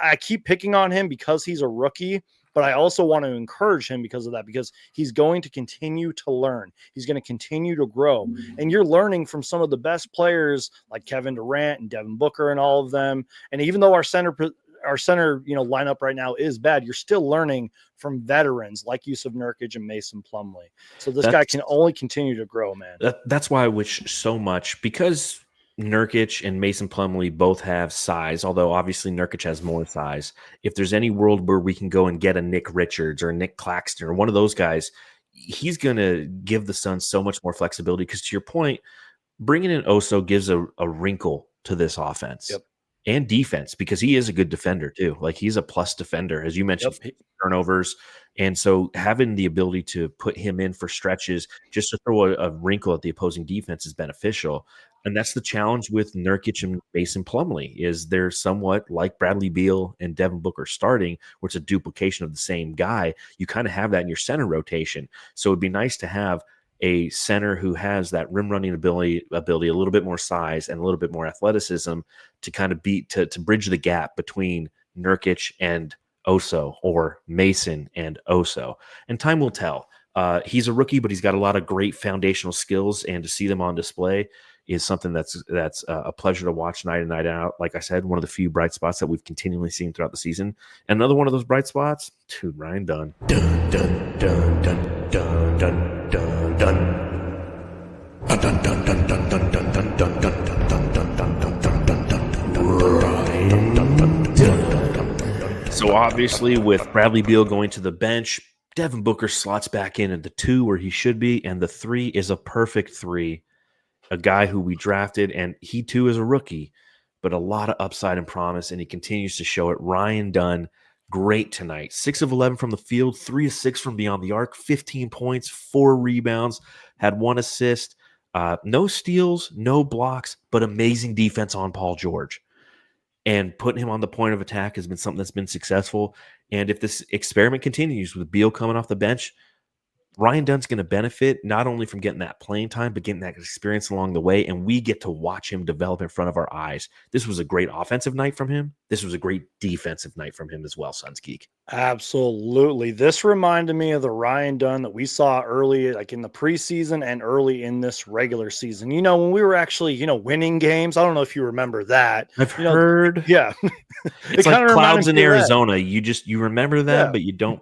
[SPEAKER 2] I keep picking on him because he's a rookie, but I also want to encourage him because of that, because he's going to continue to learn. He's going to continue to grow. And you're learning from some of the best players like Kevin Durant and Devin Booker and all of them. And even though our center, you know, lineup right now is bad, you're still learning from veterans like Yousef Nurkic and Mason Plumlee. So this guy can only continue to grow, man.
[SPEAKER 1] That's why I wish so much, because Nurkic and Mason Plumlee both have size, although obviously Nurkic has more size. If there's any world where we can go and get a Nick Richards or a Nick Claxton or one of those guys, he's going to give the Suns so much more flexibility, because to your point, bringing in Oso gives a wrinkle to this offense and defense, because he is a good defender too. Like, he's a plus defender, as you mentioned, turnovers. And so having the ability to put him in for stretches just to throw a wrinkle at the opposing defense is beneficial. And that's the challenge with Nurkic and Mason Plumlee, is they're somewhat like Bradley Beal and Devin Booker starting, where it's a duplication of the same guy. You kind of have that in your center rotation. So it'd be nice to have a center who has that rim running ability, a little bit more size and a little bit more athleticism to kind of to bridge the gap between Nurkic and Oso, or Mason and Oso. And time will tell. He's a rookie, but he's got a lot of great foundational skills, and to see them on display is something that's a pleasure to watch night in, night out. Like I said, one of the few bright spots that we've continually seen throughout the season. And another one of those bright spots, dude, Ryan Dunn. Dun, dun, dun, dun, dun, dun, dun, dun. Dun, dun, dun, dun, dun, dun, dun, dun, dun, dun, dun, dun, dun, dun, dun, dun, dun, dun, dun. So obviously, with Bradley Beal going to the bench, Devin Booker slots back in at the 2 where he should be, and the 3 is a perfect 3. A guy who we drafted, and he too is a rookie, but a lot of upside and promise, and he continues to show it. Ryan Dunn, great tonight. 6 of 11 from the field, 3 of 6 from beyond the arc, 15 points, 4 rebounds, had 1 assist. No steals, no blocks, but amazing defense on Paul George. And putting him on the point of attack has been something that's been successful. And if this experiment continues with Beal coming off the bench, Ryan Dunn's going to benefit not only from getting that playing time, but getting that experience along the way. And we get to watch him develop in front of our eyes. This was a great offensive night from him. This was a great defensive night from him as well, Suns Geek.
[SPEAKER 2] Absolutely. This reminded me of the Ryan Dunn that we saw early, like in the preseason and early in this regular season. You know, when we were actually, winning games. I don't know if you remember that.
[SPEAKER 1] I've heard.
[SPEAKER 2] Yeah.
[SPEAKER 1] It's like clouds in Arizona. You remember them, but you don't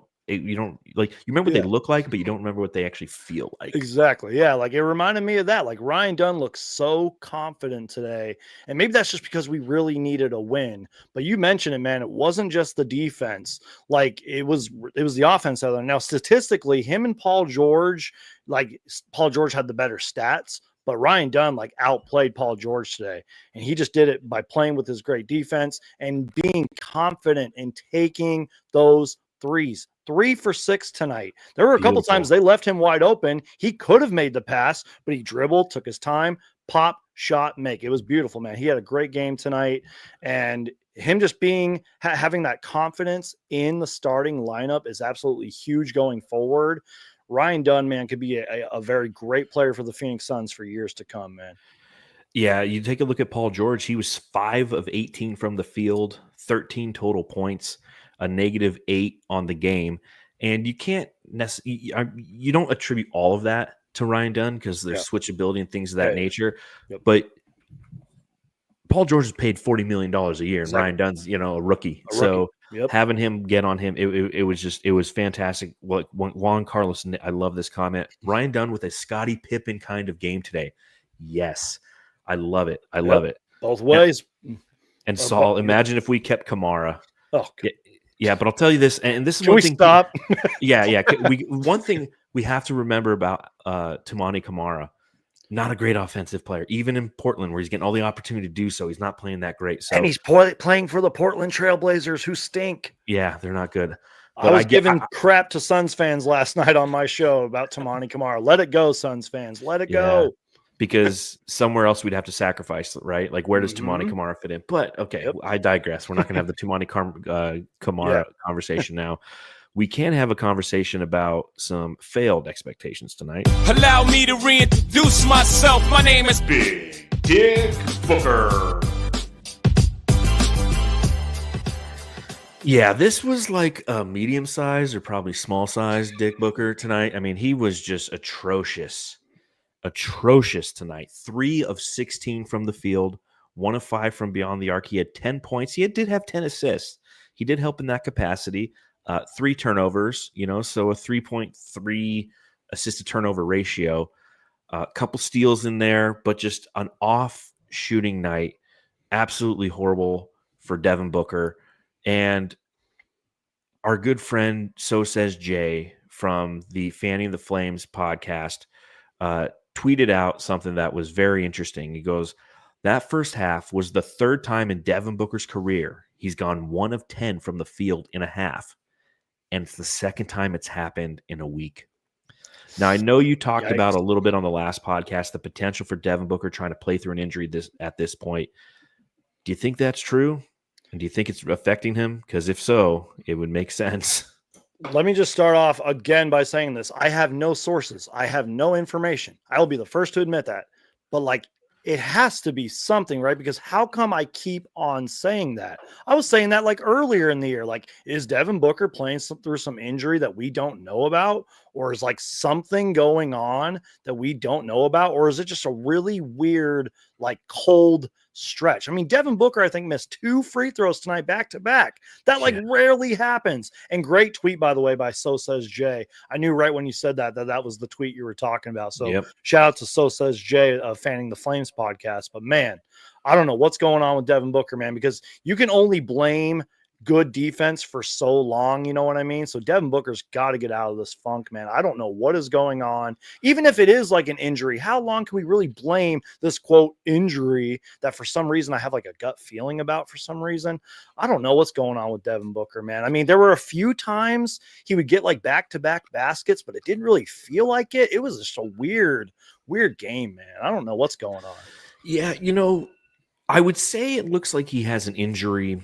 [SPEAKER 1] like, you remember what they look like, but you don't remember what they actually feel like.
[SPEAKER 2] Exactly. Yeah. Like, it reminded me of that. Like, Ryan Dunn looks so confident today. And maybe that's just because we really needed a win. But you mentioned it, man. It wasn't just the defense. Like, it was the offense out there. Now, statistically, him and Paul George, like, Paul George had the better stats, but Ryan Dunn like outplayed Paul George today. And he just did it by playing with his great defense and being confident in taking those threes. 3 for 6 tonight. There were a couple times they left him wide open. He could have made the pass, but he dribbled, took his time, pop, shot, make. It was beautiful, man. He had a great game tonight, and him just having that confidence in the starting lineup is absolutely huge going forward. Ryan Dunn, man, could be a very great player for the Phoenix Suns for years to come, man.
[SPEAKER 1] Yeah, you take a look at Paul George. He was 5 of 18 from the field, 13 total points, a -8 on the game. And you can't you don't attribute all of that to Ryan Dunn because there's switchability and things of that nature. Yep. But Paul George is paid $40 million a year, and Ryan Dunn's, a rookie. So having him get on him, it was fantastic. Juan Carlos, I love this comment. Ryan Dunn with a Scottie Pippen kind of game today. Yes, I love it. I love it.
[SPEAKER 2] Both ways.
[SPEAKER 1] And Saul, imagine if we kept Kamara.
[SPEAKER 2] Oh,
[SPEAKER 1] yeah, but I'll tell you this, and this is
[SPEAKER 2] Can
[SPEAKER 1] one
[SPEAKER 2] we
[SPEAKER 1] thing.
[SPEAKER 2] Stop?
[SPEAKER 1] Yeah. One thing we have to remember about Toumani Kamara, not a great offensive player, even in Portland where he's getting all the opportunity to do so. He's not playing that great. So,
[SPEAKER 2] and he's playing for the Portland Trailblazers, who stink.
[SPEAKER 1] Yeah, they're not good.
[SPEAKER 2] But I was giving crap to Suns fans last night on my show about Toumani Kamara. Let it go, Suns fans. Let it go.
[SPEAKER 1] Because somewhere else we'd have to sacrifice, right? Like, where does Toumani Kamara fit in? But, okay, I digress. We're not going to have the Toumani Kamara conversation now. We can have a conversation about some failed expectations tonight.
[SPEAKER 7] Allow me to reintroduce myself. My name is
[SPEAKER 3] Big Dick Booker.
[SPEAKER 1] Yeah, this was like a medium-sized or probably small-sized Dick Booker tonight. I mean, he was just atrocious tonight. 3 of 16 from the field, 1 of 5 from beyond the arc. He had 10 points. He did have 10 assists. He did help in that capacity. 3 turnovers, so a 3.3 assist to turnover ratio. A couple steals in there, but just an off shooting night. Absolutely horrible for Devin Booker. And our good friend, So Says Jay, from the Fanning the Flames podcast, tweeted out something that was very interesting. He goes, that first half was the 3rd time in Devin Booker's career he's gone 1 of 10 from the field in a half. And it's the 2nd time it's happened in a week. Now, I know you talked about a little bit on the last podcast, the potential for Devin Booker trying to play through an injury at this point. Do you think that's true? And do you think it's affecting him? Because if so, it would make sense.
[SPEAKER 2] Let me just start off again by saying this. I have no sources. I have no information. I will be the first to admit that. But it has to be something, right? Because how come I keep on saying that? I was saying that earlier in the year. Is Devin Booker playing through some injury that we don't know about? Or is something going on that we don't know about? Or is it just a really weird, cold stretch? I mean, Devin Booker, I think, missed 2 free throws tonight back to back. That rarely happens. And great tweet, by the way, by So Says Jay. I knew right when you said that was the tweet you were talking about. So shout out to So Says Jay of Fanning the Flames podcast. But man, I don't know what's going on with Devin Booker, man, because you can only blame good defense for so long. You know what I mean? So Devin Booker's got to get out of this funk, man. I don't know what is going on. Even if it is like an injury, how long can we really blame this quote injury that for some reason I have like a gut feeling about for some reason? I don't know what's going on with Devin Booker, man. I mean, there were a few times he would get like back-to-back baskets, but it didn't really feel like it. It was just a weird game, man. I don't know what's going on.
[SPEAKER 1] Yeah, I would say it looks like he has an injury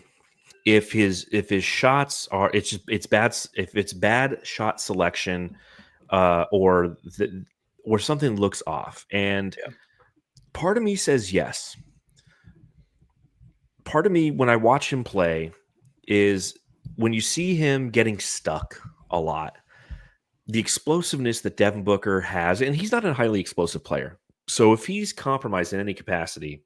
[SPEAKER 1] if his shots are it's bad, if it's bad shot selection, or something looks off. And part of me says yes. Part of me, when I watch him play, is when you see him getting stuck a lot, the explosiveness that Devin Booker has, and he's not a highly explosive player. So if he's compromised in any capacity,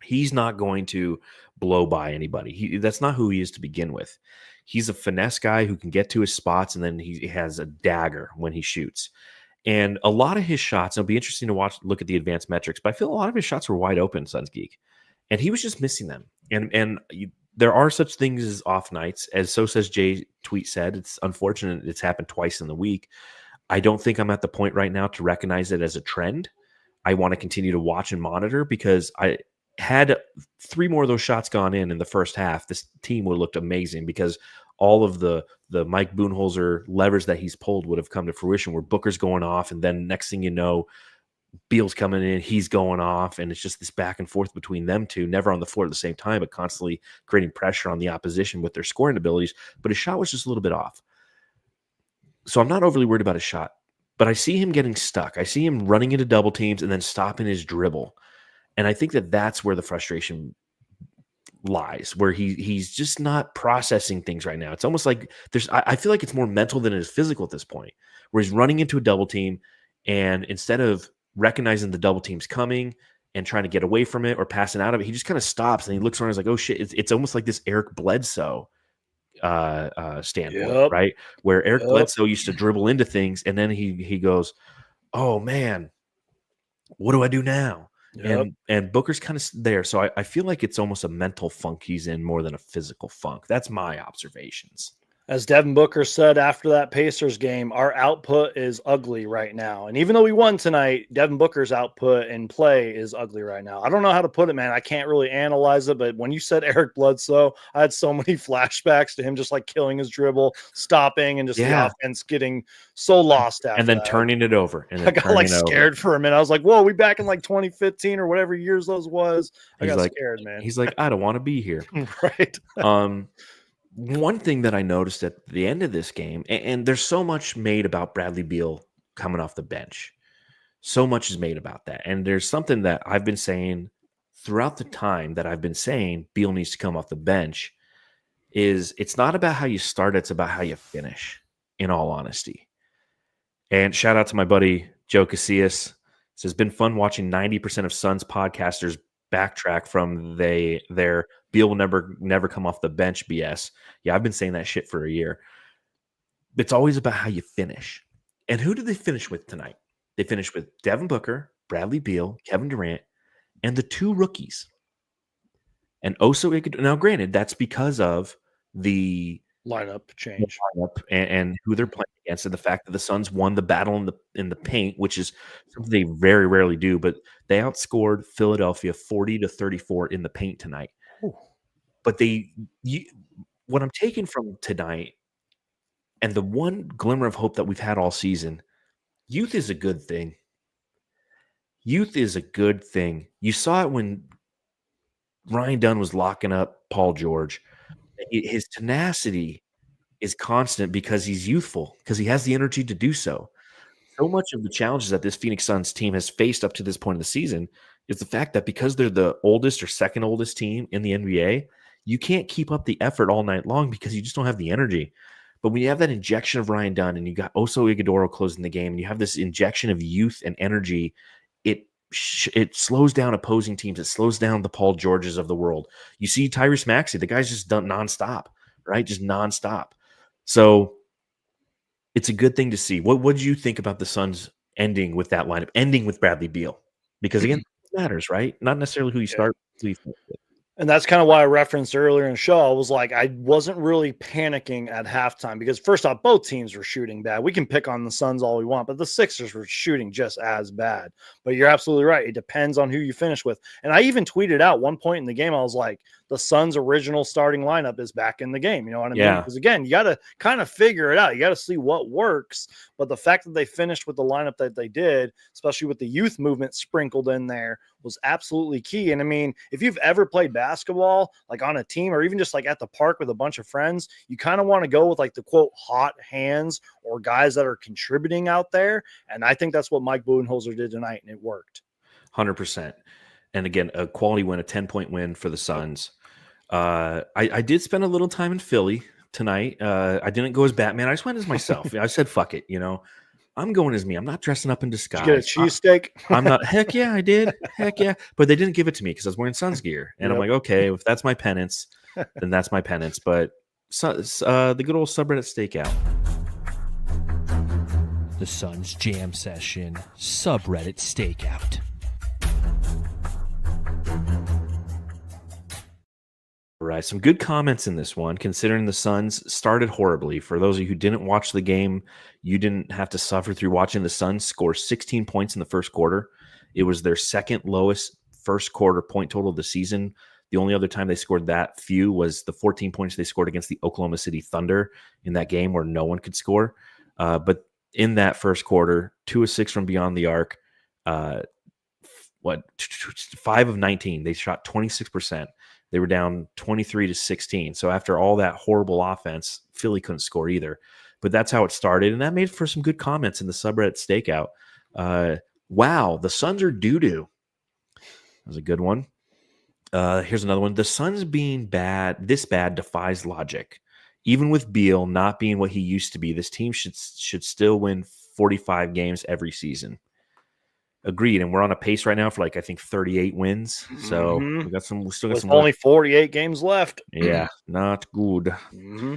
[SPEAKER 1] he's not going to blow by anybody. That's not who he is to begin with. He's a finesse guy who can get to his spots, and then he has a dagger when he shoots. And a lot of his shots, it'll be interesting to look at the advanced metrics, but I feel a lot of his shots were wide open, Suns Geek. And he was just missing them. And there are such things as off nights, as So Says Jay tweet said. It's unfortunate it's happened twice in the week. I don't think I'm at the point right now to recognize it as a trend. I want to continue to watch and monitor, because I had 3 more of those shots gone in the first half, this team would have looked amazing, because all of the Mike Budenholzer levers that he's pulled would have come to fruition, where Booker's going off, and then next thing you know, Beal's coming in, he's going off, and it's just this back and forth between them two, never on the floor at the same time, but constantly creating pressure on the opposition with their scoring abilities. But his shot was just a little bit off. So I'm not overly worried about his shot, but I see him getting stuck. I see him running into double teams and then stopping his dribble. And I think that that's where the frustration lies, where he's just not processing things right now. It's almost like I feel like it's more mental than it is physical at this point, where he's running into a double team, and instead of recognizing the double team's coming and trying to get away from it or passing out of it, he just kind of stops and he looks around and is like, oh shit, it's almost like this Eric Bledsoe standpoint, right? Where Eric Bledsoe used to dribble into things, and then he goes, oh man, what do I do now? And Booker's kind of there. So I feel like it's almost a mental funk he's in more than a physical funk. That's my observations.
[SPEAKER 2] As Devin Booker said after that Pacers game, our output is ugly right now. And even though we won tonight, Devin Booker's output and play is ugly right now. I don't know how to put it, man. I can't really analyze it, but when you said Eric Bledsoe, I had so many flashbacks to him just like killing his dribble, stopping, and just the offense getting so lost after
[SPEAKER 1] and then
[SPEAKER 2] that.
[SPEAKER 1] Turning it over. And
[SPEAKER 2] I got like scared for a minute. I was like, whoa, we back in like 2015 or whatever years those was. I got scared, man.
[SPEAKER 1] He's like, I don't want to be here.
[SPEAKER 2] Right.
[SPEAKER 1] One thing that I noticed at the end of this game, and there's so much made about Bradley Beal coming off the bench. So much is made about that. And there's something that I've been saying throughout the time that I've been saying Beal needs to come off the bench, is it's not about how you start, it's about how you finish, in all honesty. And shout out to my buddy Joe Casillas. It's been fun watching 90% of Suns podcasters backtrack from their Beal will never come off the bench BS. Yeah, I've been saying that shit for a year. It's always about how you finish. And who did they finish with tonight? They finished with Devin Booker, Bradley Beal, Kevin Durant, and the 2 rookies. And also, now granted, that's because of the
[SPEAKER 2] lineup change
[SPEAKER 1] and who they're playing against, and the fact that the Suns won the battle in the paint, which is something they very rarely do, but they outscored Philadelphia 40-34 in the paint tonight.
[SPEAKER 2] Ooh.
[SPEAKER 1] But what I'm taking from tonight, and the one glimmer of hope that we've had all season, youth is a good thing. Youth is a good thing. You saw it when Ryan Dunn was locking up Paul George. His tenacity is constant because he's youthful, because he has the energy to do so. So much of the challenges that this Phoenix Suns team has faced up to this point of the season is the fact that because they're the oldest or second oldest team in the NBA, you can't keep up the effort all night long because you just don't have the energy. But when you have that injection of Ryan Dunn and you got Oso Ighodaro closing the game, and you have this injection of youth and energy, it slows down opposing teams. It slows down the Paul Georges of the world. You see Tyrese Maxey, the guy's just done nonstop, right? Just nonstop. So it's a good thing to see. What did you think about the Suns ending with that lineup, ending with Bradley Beal? Because again, it matters, right? Not necessarily who you start, who you finish with.
[SPEAKER 2] And that's kind of why I referenced earlier in the show. I was like, I wasn't really panicking at halftime because first off, both teams were shooting bad. We can pick on the Suns all we want, but the Sixers were shooting just as bad. But you're absolutely right. It depends on who you finish with. And I even tweeted out one point in the game, I was like, the Suns' original starting lineup is back in the game. You know what I mean? Because again, you got to kind of figure it out. You got to see what works. But the fact that they finished with the lineup that they did, especially with the youth movement sprinkled in there, was absolutely key. And I mean, if you've ever played basketball, like on a team or even just like at the park with a bunch of friends, you kind of want to go with like the quote hot hands or guys that are contributing out there. And I think that's what Mike Budenholzer did tonight, and it worked.
[SPEAKER 1] 100%. And again, a quality win, a 10-point win for the Suns. I did spend a little time in Philly tonight. I didn't go as Batman. I just went as myself. I said, fuck it. You know, I'm going as me. I'm not dressing up in disguise.
[SPEAKER 2] Did you get a cheesesteak?
[SPEAKER 1] I'm not. Heck yeah, I did. Heck yeah. But they didn't give it to me because I was wearing Suns gear. And I'm like, okay, if that's my penance, then that's my penance. But the good old subreddit stakeout.
[SPEAKER 8] The Suns Jam Session subreddit stakeout.
[SPEAKER 1] Right. Some good comments in this one, considering the Suns started horribly. For those of you who didn't watch the game, you didn't have to suffer through watching the Suns score 16 points in the first quarter. It was their second lowest first quarter point total of the season. The only other time they scored that few was the 14 points they scored against the Oklahoma City Thunder in that game where no one could score. But in that first quarter, 2 of 6 from beyond the arc, 5 of 19. They shot 26%. They were down 23-16. So after all that horrible offense, Philly couldn't score either. But that's how it started, and that made for some good comments in the subreddit stakeout. Wow, the Suns are doo-doo. That was a good one. Here's another one. The Suns being this bad defies logic. Even with Beal not being what he used to be, this team should still win 45 games every season. Agreed, and we're on a pace right now for I think 38 wins. So we still got some.
[SPEAKER 2] Only 48 games left.
[SPEAKER 1] Yeah, not good.
[SPEAKER 2] Mm-hmm.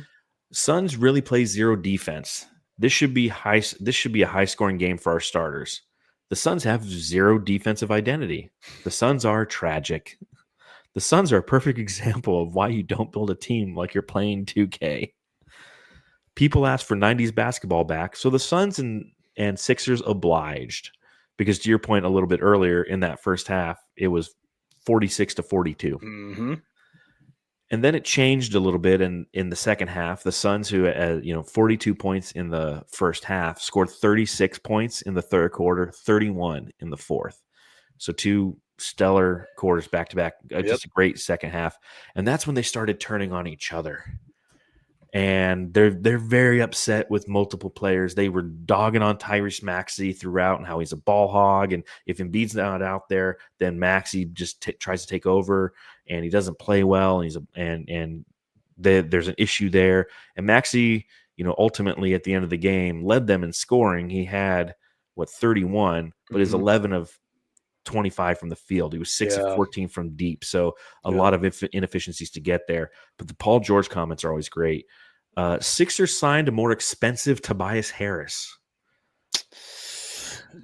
[SPEAKER 1] Suns really play zero defense. This should be high. This should be a high-scoring game for our starters. The Suns have zero defensive identity. The Suns are tragic. The Suns are a perfect example of why you don't build a team like you're playing 2K. People ask for 90s basketball back, so the Suns and Sixers obliged. Because to your point a little bit earlier in that first half, it was 46-42.
[SPEAKER 2] Mm-hmm.
[SPEAKER 1] And then it changed a little bit in the second half. The Suns, who had 42 points in the first half, scored 36 points in the third quarter, 31 in the fourth. So 2 stellar quarters back to back. Just a great second half. And that's when they started turning on each other. And they're very upset with multiple players. They were dogging on Tyrese Maxey throughout and how he's a ball hog. And if Embiid's not out there, then Maxey just tries to take over, and he doesn't play well. And there's an issue there. And Maxey, ultimately at the end of the game, led them in scoring. He had 31, but his 11 of 25 from the field. He was 6 of 14 from deep. So a lot of inefficiencies to get there. But the Paul George comments are always great. Sixers signed a more expensive Tobias Harris.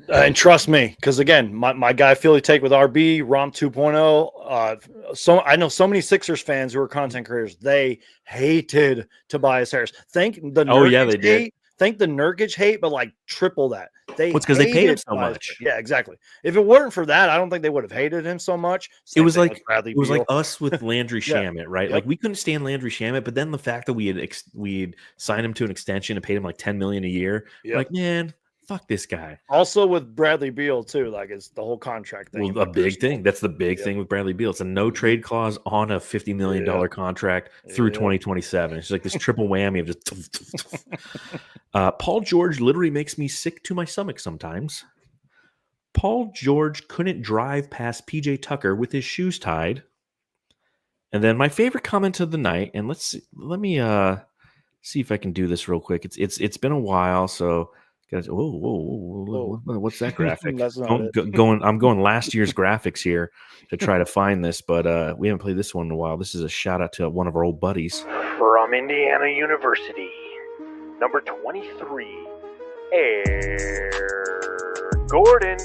[SPEAKER 2] And trust me, because again, my guy Philly take with RB, Romp 2.0. So I know so many Sixers fans who are content creators, they hated Tobias Harris. Think the
[SPEAKER 1] Nurkic they did.
[SPEAKER 2] Think the Nurkic hate, but triple that.
[SPEAKER 1] It's because they paid him so much.
[SPEAKER 2] Yeah, exactly. If it weren't for that, I don't think they would have hated him so much.
[SPEAKER 1] It was like us with Landry Shamet, right?
[SPEAKER 2] Yep.
[SPEAKER 1] We couldn't stand Landry Shamet, but then the fact that we'd signed him to an extension and paid him $10 million a year, man, fuck this guy.
[SPEAKER 2] Also with Bradley Beal too, it's the whole contract thing.
[SPEAKER 1] Well, a big thing. That's the big thing with Bradley Beal. It's a no trade clause on a $50 million contract through 2027. It's like this triple whammy of just. Paul George literally makes me sick to my stomach sometimes. Paul George couldn't drive past PJ Tucker with his shoes tied. And then my favorite comment of the night, and let me see if I can do this real quick. It's been a while, so. Whoa. What's that graphic? I'm going last year's graphics here to try to find this, but we haven't played this one in a while. This is a shout out to one of our old buddies.
[SPEAKER 9] From Indiana University, number 23, Air Gordon.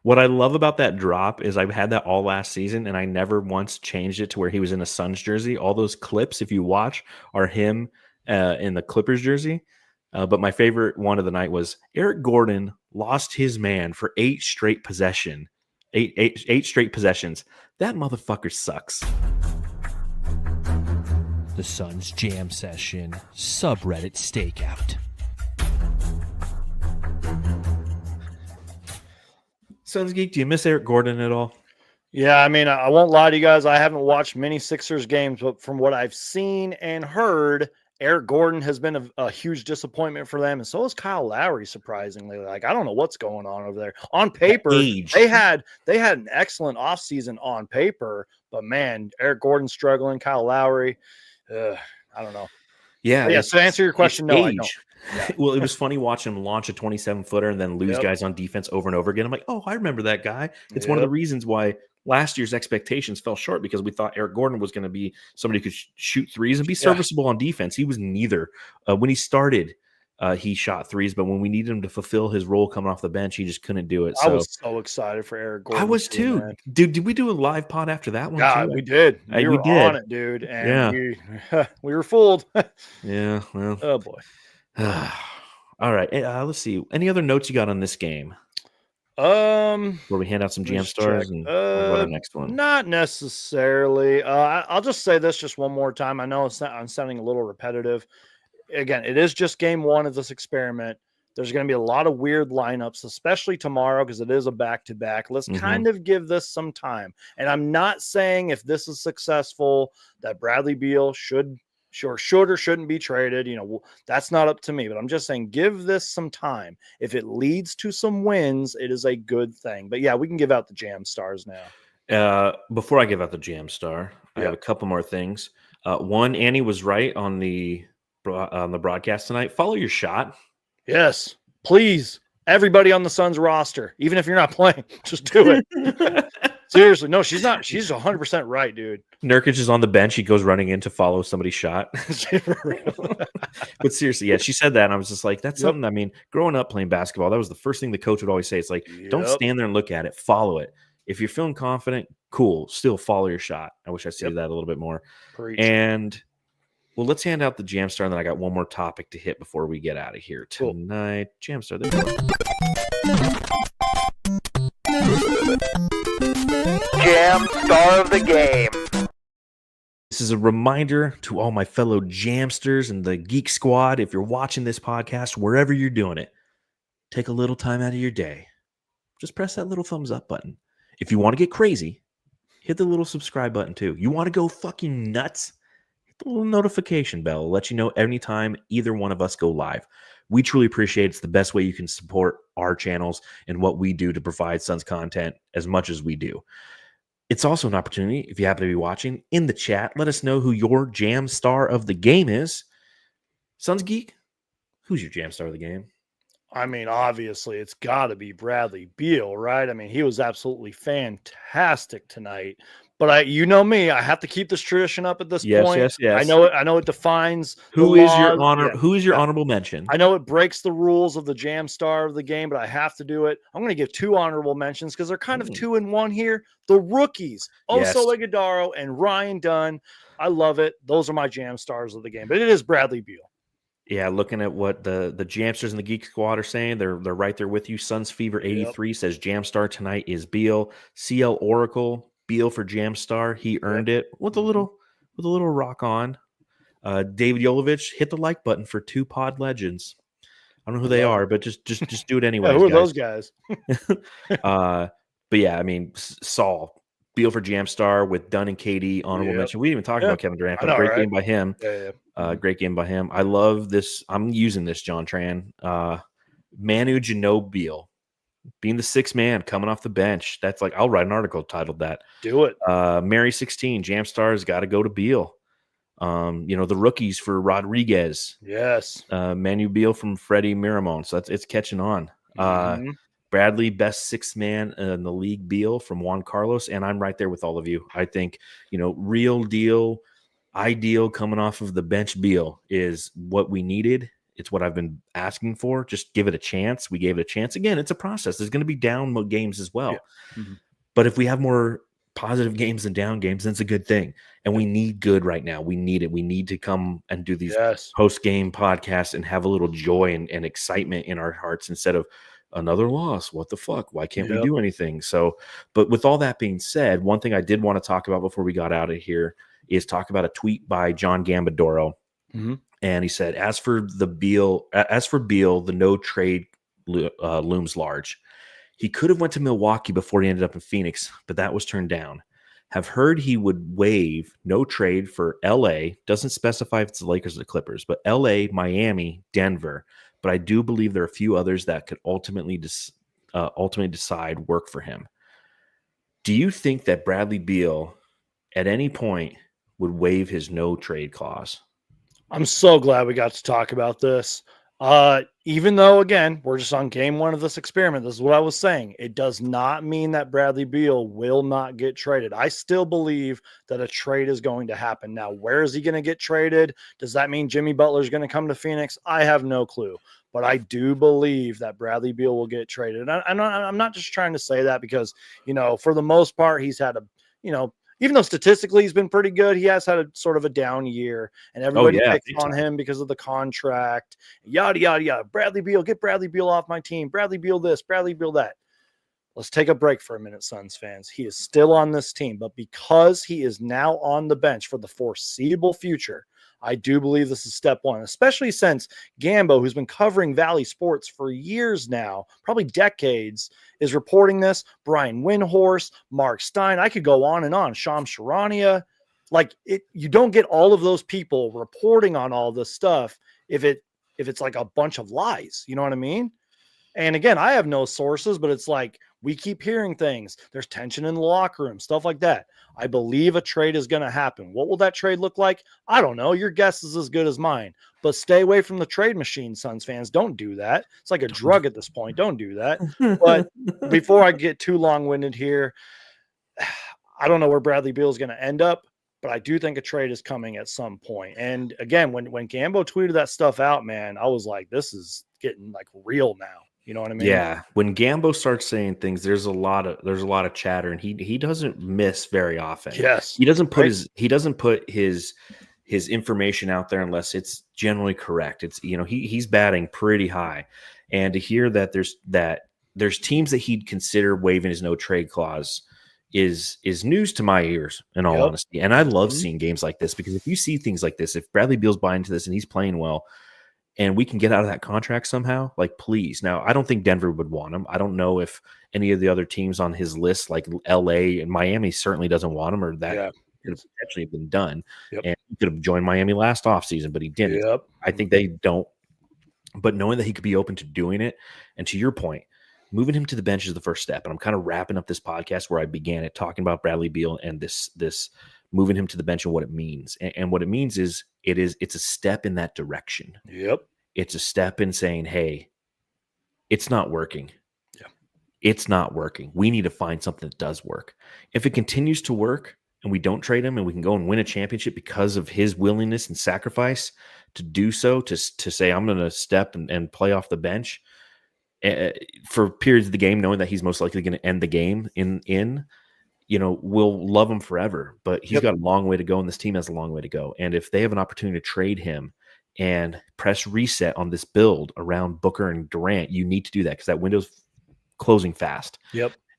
[SPEAKER 1] What I love about that drop is I've had that all last season, and I never once changed it to where he was in a Suns jersey. All those clips, if you watch, are him in the Clippers jersey. But my favorite one of the night was Eric Gordon lost his man for eight straight possessions. That motherfucker sucks.
[SPEAKER 8] The Suns Jam Session subreddit stakeout.
[SPEAKER 1] Suns Geek, do you miss Eric Gordon at all?
[SPEAKER 2] Yeah, I mean, I won't lie to you guys. I haven't watched many Sixers games, but from what I've seen and heard, Eric Gordon has been a huge disappointment for them, and so is Kyle Lowry. Surprisingly, like I don't know what's going on over there. On paper, they had an excellent offseason on paper, but man, Eric Gordon struggling. Kyle Lowry, I don't know.
[SPEAKER 1] Yeah.
[SPEAKER 2] So to answer your question, no, I don't.
[SPEAKER 1] Yeah. Well, it was funny watching him launch a 27-footer and then lose guys on defense over and over again. I'm like, oh, I remember that guy. It's one of the reasons why last year's expectations fell short, because we thought Eric Gordon was going to be somebody who could shoot threes and be serviceable on defense. He was neither. When he started, he shot threes, but when we needed him to fulfill his role coming off the bench, he just couldn't do it.
[SPEAKER 2] I was so excited for Eric Gordon.
[SPEAKER 1] I was too.
[SPEAKER 2] Man.
[SPEAKER 1] Dude, did we do a live pod after that one?
[SPEAKER 2] God,
[SPEAKER 1] too?
[SPEAKER 2] we did. We were
[SPEAKER 1] did.
[SPEAKER 2] on it, dude. And we were fooled.
[SPEAKER 1] Yeah. Well.
[SPEAKER 2] Oh, boy.
[SPEAKER 1] All right. Let's see. Any other notes you got on this game?
[SPEAKER 2] Where
[SPEAKER 1] we hand out some Jamstars and go to the next one.
[SPEAKER 2] Not necessarily. I'll just say this just one more time. I know I'm sounding a little repetitive. Again, it is just game one of this experiment. There's going to be a lot of weird lineups, especially tomorrow, because it is a back-to-back. Let's kind of give this some time. And I'm not saying if this is successful that Bradley Beal should or shouldn't be traded. You know, that's not up to me, but I'm just saying give this some time. If it leads to some wins, it is a good thing. But yeah, we can give out the Jam Stars now.
[SPEAKER 1] Before I give out the Jam Star, I have a couple more things. One, Annie was right on the broadcast tonight. Follow your shot.
[SPEAKER 2] Yes, please. Everybody on the Suns roster, even if you're not playing, just do it. Seriously, no, she's not. She's 100% right, dude.
[SPEAKER 1] Nurkic is on the bench. He goes running in to follow somebody's shot. But seriously, yeah, she said that, and I was just like, that's something. I mean, growing up playing basketball, that was the first thing the coach would always say. It's like, don't stand there and look at it. Follow it. If you're feeling confident, cool. Still follow your shot. I wish I said that a little bit more.
[SPEAKER 2] Preach.
[SPEAKER 1] And well, let's hand out the Jamstar, and then I got one more topic to hit before we get out of here tonight. Cool. Jamstar, there you go.
[SPEAKER 9] Jam Star of the Game.
[SPEAKER 1] This is a reminder to all my fellow Jamsters and the Geek Squad. If you're watching this podcast, wherever you're doing it, take a little time out of your day. Just press that little thumbs up button. If you want to get crazy, hit the little subscribe button too. You want to go fucking nuts? Hit the little notification bell. It'll let you know anytime either one of us go live. We truly appreciate it. It's the best way you can support our channels and what we do to provide Suns content as much as we do. It's also an opportunity, if you happen to be watching, in the chat, let us know who your Jam Star of the game is. Suns Geek, who's your Jam Star of the game?
[SPEAKER 2] I mean, obviously, it's got to be Bradley Beal, right? I mean, he was absolutely fantastic tonight. But you know me, I have to keep this tradition up at this point.
[SPEAKER 1] Yes.
[SPEAKER 2] I know it defines
[SPEAKER 1] who is your honorable mention.
[SPEAKER 2] I know it breaks the rules of the Jam Star of the game, but I have to do it. I'm going to give two honorable mentions because they're kind of 2 in 1 here. The rookies, Oso Ighodaro and Ryan Dunn. I love it. Those are my Jam Stars of the game. But it is Bradley Beal.
[SPEAKER 1] Yeah, looking at what the Jamsters and the Geek Squad are saying, they're right there with you. Suns Fever 83 says Jamstar tonight is Beal. CL Oracle, Beal for Jamstar. He earned it with a little rock on. David Yolovich, hit the like button for 2 pod legends. I don't know who they are, but just do it anyway.
[SPEAKER 2] Who are those guys?
[SPEAKER 1] But yeah, I mean, Saul, Beal for Jamstar with Dunn and KD, honorable mention. We didn't even talk about Kevin Durant, but great game by him. Great game by him. I love this. I'm using this, John Tran. Manu Ginobili being the 6th man coming off the bench. That's like, I'll write an article titled that.
[SPEAKER 2] Do it.
[SPEAKER 1] Mary 16, Jamstar's got to go to Beal. The rookies for Rodriguez.
[SPEAKER 2] Yes.
[SPEAKER 1] Manu Beal from Freddie Miramon. So it's catching on. Bradley, best 6th man in the league, Beal from Juan Carlos. And I'm right there with all of you. I think, real deal, ideal coming off of the bench Beal is what we needed. It's what I've been asking for. Just give it a chance. We gave it a chance. Again, it's a process. There's going to be down games as well.
[SPEAKER 2] Yeah. Mm-hmm.
[SPEAKER 1] But if we have more positive games than down games, then it's a good thing. And we need good right now. We need it. We need to come and do these post-game podcasts and have a little joy and excitement in our hearts instead of another loss. What the fuck? Why can't we do anything? So, but with all that being said, one thing I did want to talk about before we got out of here is talk about a tweet by John Gambadoro.
[SPEAKER 2] Mm-hmm.
[SPEAKER 1] And he said, as for Beal, the no trade looms large. He could have went to Milwaukee before he ended up in Phoenix, but that was turned down. Have heard he would waive no trade for LA. Doesn't specify if it's the Lakers or the Clippers, but LA, Miami, Denver. But I do believe there are a few others that could ultimately decide work for him. Do you think that Bradley Beal at any point would waive his no trade clause?
[SPEAKER 2] I'm so glad we got to talk about this. Even though, again, we're just on game one of this experiment, this is what I was saying. It does not mean that Bradley Beal will not get traded. I still believe that a trade is going to happen. Now, where is he going to get traded? Does that mean Jimmy Butler is going to come to Phoenix? I have no clue. But I do believe that Bradley Beal will get traded. And I'm not just trying to say that because, for the most part, he's had even though statistically he's been pretty good, he has had a sort of a down year, and everybody picks on him because of the contract, yada, yada, yada. Bradley Beal, get Bradley Beal off my team. Bradley Beal this, Bradley Beal that. Let's take a break for a minute, Suns fans. He is still on this team, but because he is now on the bench for the foreseeable future, I do believe this is step one, especially since Gambo, who's been covering Valley sports for years now, probably decades, is reporting this. Brian Windhorst, Mark Stein, I could go on and on. Shams Charania. You don't get all of those people reporting on all this stuff if it's like a bunch of lies. You know what I mean? And again, I have no sources, but it's like we keep hearing things. There's tension in the locker room, stuff like that. I believe a trade is going to happen. What will that trade look like? I don't know. Your guess is as good as mine. But stay away from the trade machine, Suns fans. Don't do that. It's like a drug at this point. Don't do that. But before I get too long-winded here, I don't know where Bradley Beal is going to end up, but I do think a trade is coming at some point. And again, when Gambo tweeted that stuff out, man, I was like, this is getting like real now. You know what I mean?
[SPEAKER 1] Yeah. When Gambo starts saying things, there's a lot of chatter, and he doesn't miss very often.
[SPEAKER 2] Yes.
[SPEAKER 1] He doesn't put his information out there unless it's generally correct. It's he's batting pretty high. And to hear that there's teams that he'd consider waiving his no trade clause is news to my ears, in all honesty. And I love seeing games like this, because if you see things like this, if Bradley Beal's buying into this and he's playing well, and we can get out of that contract somehow, like, please. Now, I don't think Denver would want him. I don't know if any of the other teams on his list, like LA and Miami, certainly doesn't want him, or that could have potentially been done. And he could have joined Miami last offseason, but he didn't. I think they don't. But knowing that he could be open to doing it, and to your point, moving him to the bench is the first step. And I'm kind of wrapping up this podcast where I began it, talking about Bradley Beal and this moving him to the bench and what it means. And what it means is it's a step in that direction. It's a step in saying, hey, it's not working. It's not working. We need to find something that does work. If it continues to work and we don't trade him and we can go and win a championship because of his willingness and sacrifice to do so, to say, I'm going to step and play off the bench for periods of the game, knowing that he's most likely going to end the game we'll love him forever, but he's got a long way to go, and this team has a long way to go. And if they have an opportunity to trade him and press reset on this build around Booker and Durant, you need to do that, because that window's closing fast.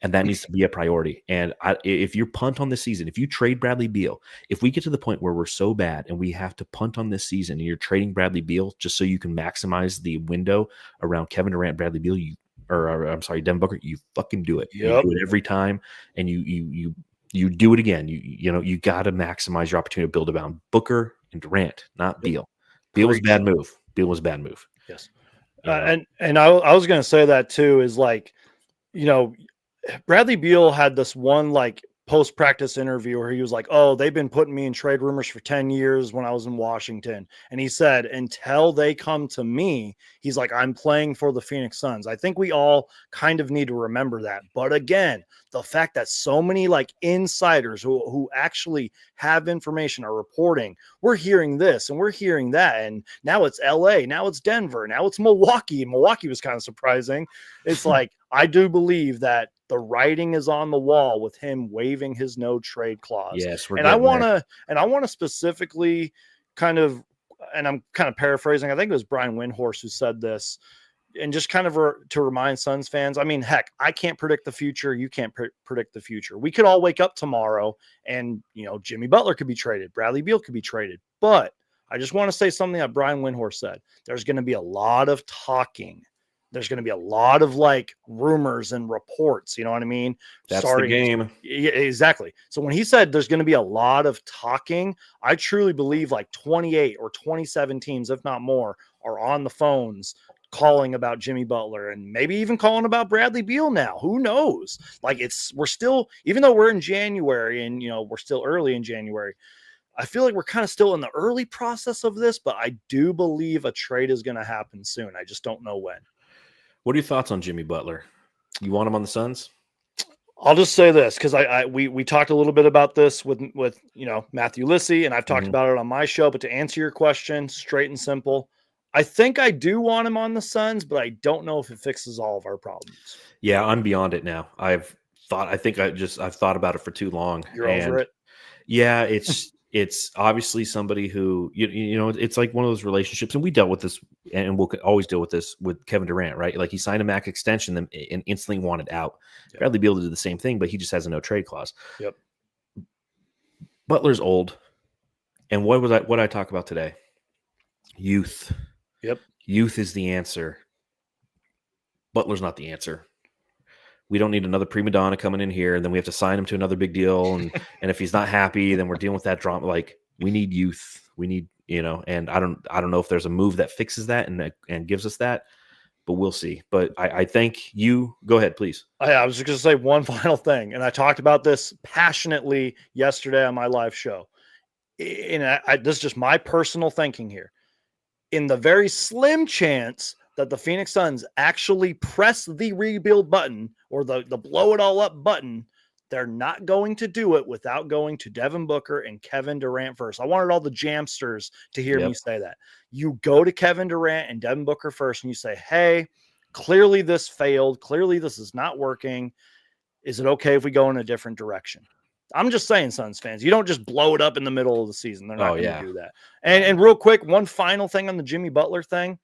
[SPEAKER 1] And that needs to be a priority. And if you punt on this season, if you trade Bradley Beal, if we get to the point where we're so bad and we have to punt on this season, and you're trading Bradley Beal just so you can maximize the window around Kevin Durant, Bradley Beal, Devin Booker, you fucking do it. You do it every time, and you do it again. You got to maximize your opportunity to build around Booker and Durant, not Beal. Beal was a bad move.
[SPEAKER 2] Yes. And I was going to say that too, is like, Bradley Beal had this one like post-practice interview where he was like, oh, they've been putting me in trade rumors for 10 years when I was in Washington. And he said, until they come to me, he's like, I'm playing for the Phoenix Suns. I think we all kind of need to remember that. But again, the fact that so many like insiders who actually have information are reporting, we're hearing this and we're hearing that. And now it's LA, now it's Denver, now it's Milwaukee. Milwaukee was kind of surprising. It's like, I do believe that the writing is on the wall with him waiving his no trade clause.
[SPEAKER 1] Yes,
[SPEAKER 2] and I want to specifically kind of, and I'm kind of paraphrasing, I think it was Brian Windhorst who said this, and just kind of to remind Suns fans, I mean, heck, I can't predict the future. You can't predict the future. We could all wake up tomorrow and, you know, Jimmy Butler could be traded. Bradley Beal could be traded. But I just want to say something that Brian Windhorst said. There's going to be a lot of talking. There's going to be a lot of like rumors and reports. You know what I mean?
[SPEAKER 1] That's the game.
[SPEAKER 2] Yeah, exactly. So when he said there's going to be a lot of talking, I truly believe like 28 or 27 teams, if not more, are on the phones calling about Jimmy Butler and maybe even calling about Bradley Beal now. Who knows? Like we're still, even though we're in January and, you know, we're still early in January, I feel like we're kind of still in the early process of this, but I do believe a trade is going to happen soon. I just don't know when.
[SPEAKER 1] What are your thoughts on Jimmy Butler? You want him on the Suns?
[SPEAKER 2] I'll just say this because we talked a little bit about this with you know, Matthew Lissy, and I've talked about it on my show. But to answer your question, straight and simple, I think I do want him on the Suns, but I don't know if it fixes all of our problems.
[SPEAKER 1] Yeah, I'm beyond it now. I've thought about it for too long.
[SPEAKER 2] You're over it.
[SPEAKER 1] Yeah, it's obviously somebody who, you know, it's like one of those relationships, and we dealt with this, and we'll always deal with this with Kevin Durant, right? Like he signed a max extension and instantly wanted out. Yep. Bradley Beal did the same thing, but he just has a no trade clause.
[SPEAKER 2] Yep.
[SPEAKER 1] Butler's old, and what I talk about today? Youth.
[SPEAKER 2] Yep.
[SPEAKER 1] Youth is the answer. Butler's not the answer. We don't need another prima donna coming in here, and then we have to sign him to another big deal. And if he's not happy, then we're dealing with that drama. Like we need youth. We need, you know, and I don't know if there's a move that fixes that and gives us that, but we'll see. But I think you go ahead, please.
[SPEAKER 2] I was just going to say one final thing, and I talked about this passionately yesterday on my live show. And this is just my personal thinking here. In the very slim chance that the Phoenix Suns actually press the rebuild button or the blow it all up button, they're not going to do it without going to Devin Booker and Kevin Durant first. I wanted all the Jamsters to hear me say that. You go to Kevin Durant and Devin Booker first and you say, hey, clearly this failed. Clearly this is not working. Is it okay if we go in a different direction? I'm just saying, Suns fans, you don't just blow it up in the middle of the season. They're not going to do that. And real quick, one final thing on the Jimmy Butler thing.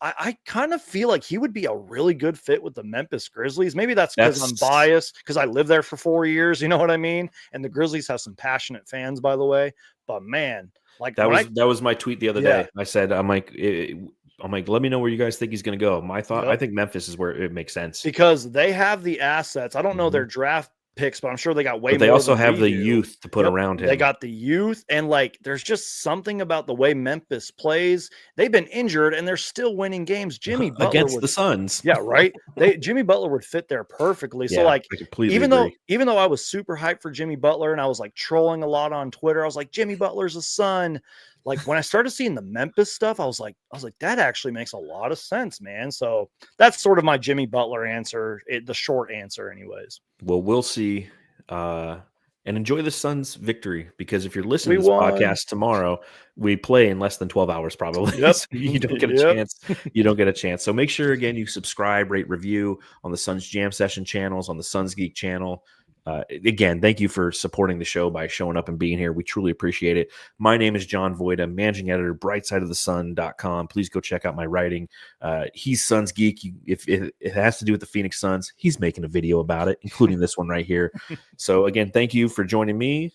[SPEAKER 2] I kind of feel like he would be a really good fit with the Memphis Grizzlies. Maybe that's because I'm biased because I lived there for 4 years. You know what I mean? And the Grizzlies have some passionate fans, by the way. But man, like
[SPEAKER 1] that was my tweet the other day. I said, I'm like, let me know where you guys think he's going to go. My thought, I think Memphis is where it makes sense
[SPEAKER 2] because they have the assets. I don't know their draft picks, but I'm sure they got way more.
[SPEAKER 1] They also have the youth to put around him.
[SPEAKER 2] They got the youth, and like there's just something about the way Memphis plays. They've been injured and they're still winning games. Jimmy Butler
[SPEAKER 1] against the Suns.
[SPEAKER 2] Yeah, right. Jimmy Butler would fit there perfectly. So like even though I was super hyped for Jimmy Butler and I was like trolling a lot on Twitter, I was like, Jimmy Butler's a Sun. Like when I started seeing the Memphis stuff, I was like, that actually makes a lot of sense, man. So that's sort of my Jimmy Butler answer, the short answer anyways.
[SPEAKER 1] Well, we'll see. And enjoy the Suns' victory, because if you're listening to this podcast tomorrow, we play in less than 12 hours probably.
[SPEAKER 2] Yep.
[SPEAKER 1] So you don't get a chance. You don't get a chance. So make sure, again, you subscribe, rate, review on the Suns Jam Session channels, on the Suns Geek channel. Again, thank you for supporting the show by showing up and being here. We truly appreciate it. My name is John Voida, managing editor, brightsideofthesun.com. Please go check out my writing. He's Suns Geek. If it has to do with the Phoenix Suns, he's making a video about it, including this one right here. So again, thank you for joining me,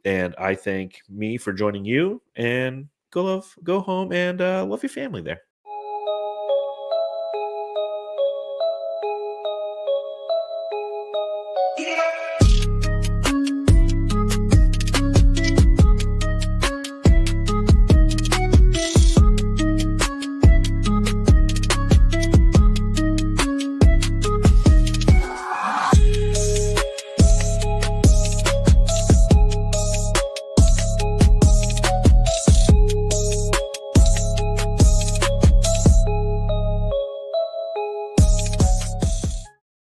[SPEAKER 1] and I thank me for joining you, and go home and love your family there.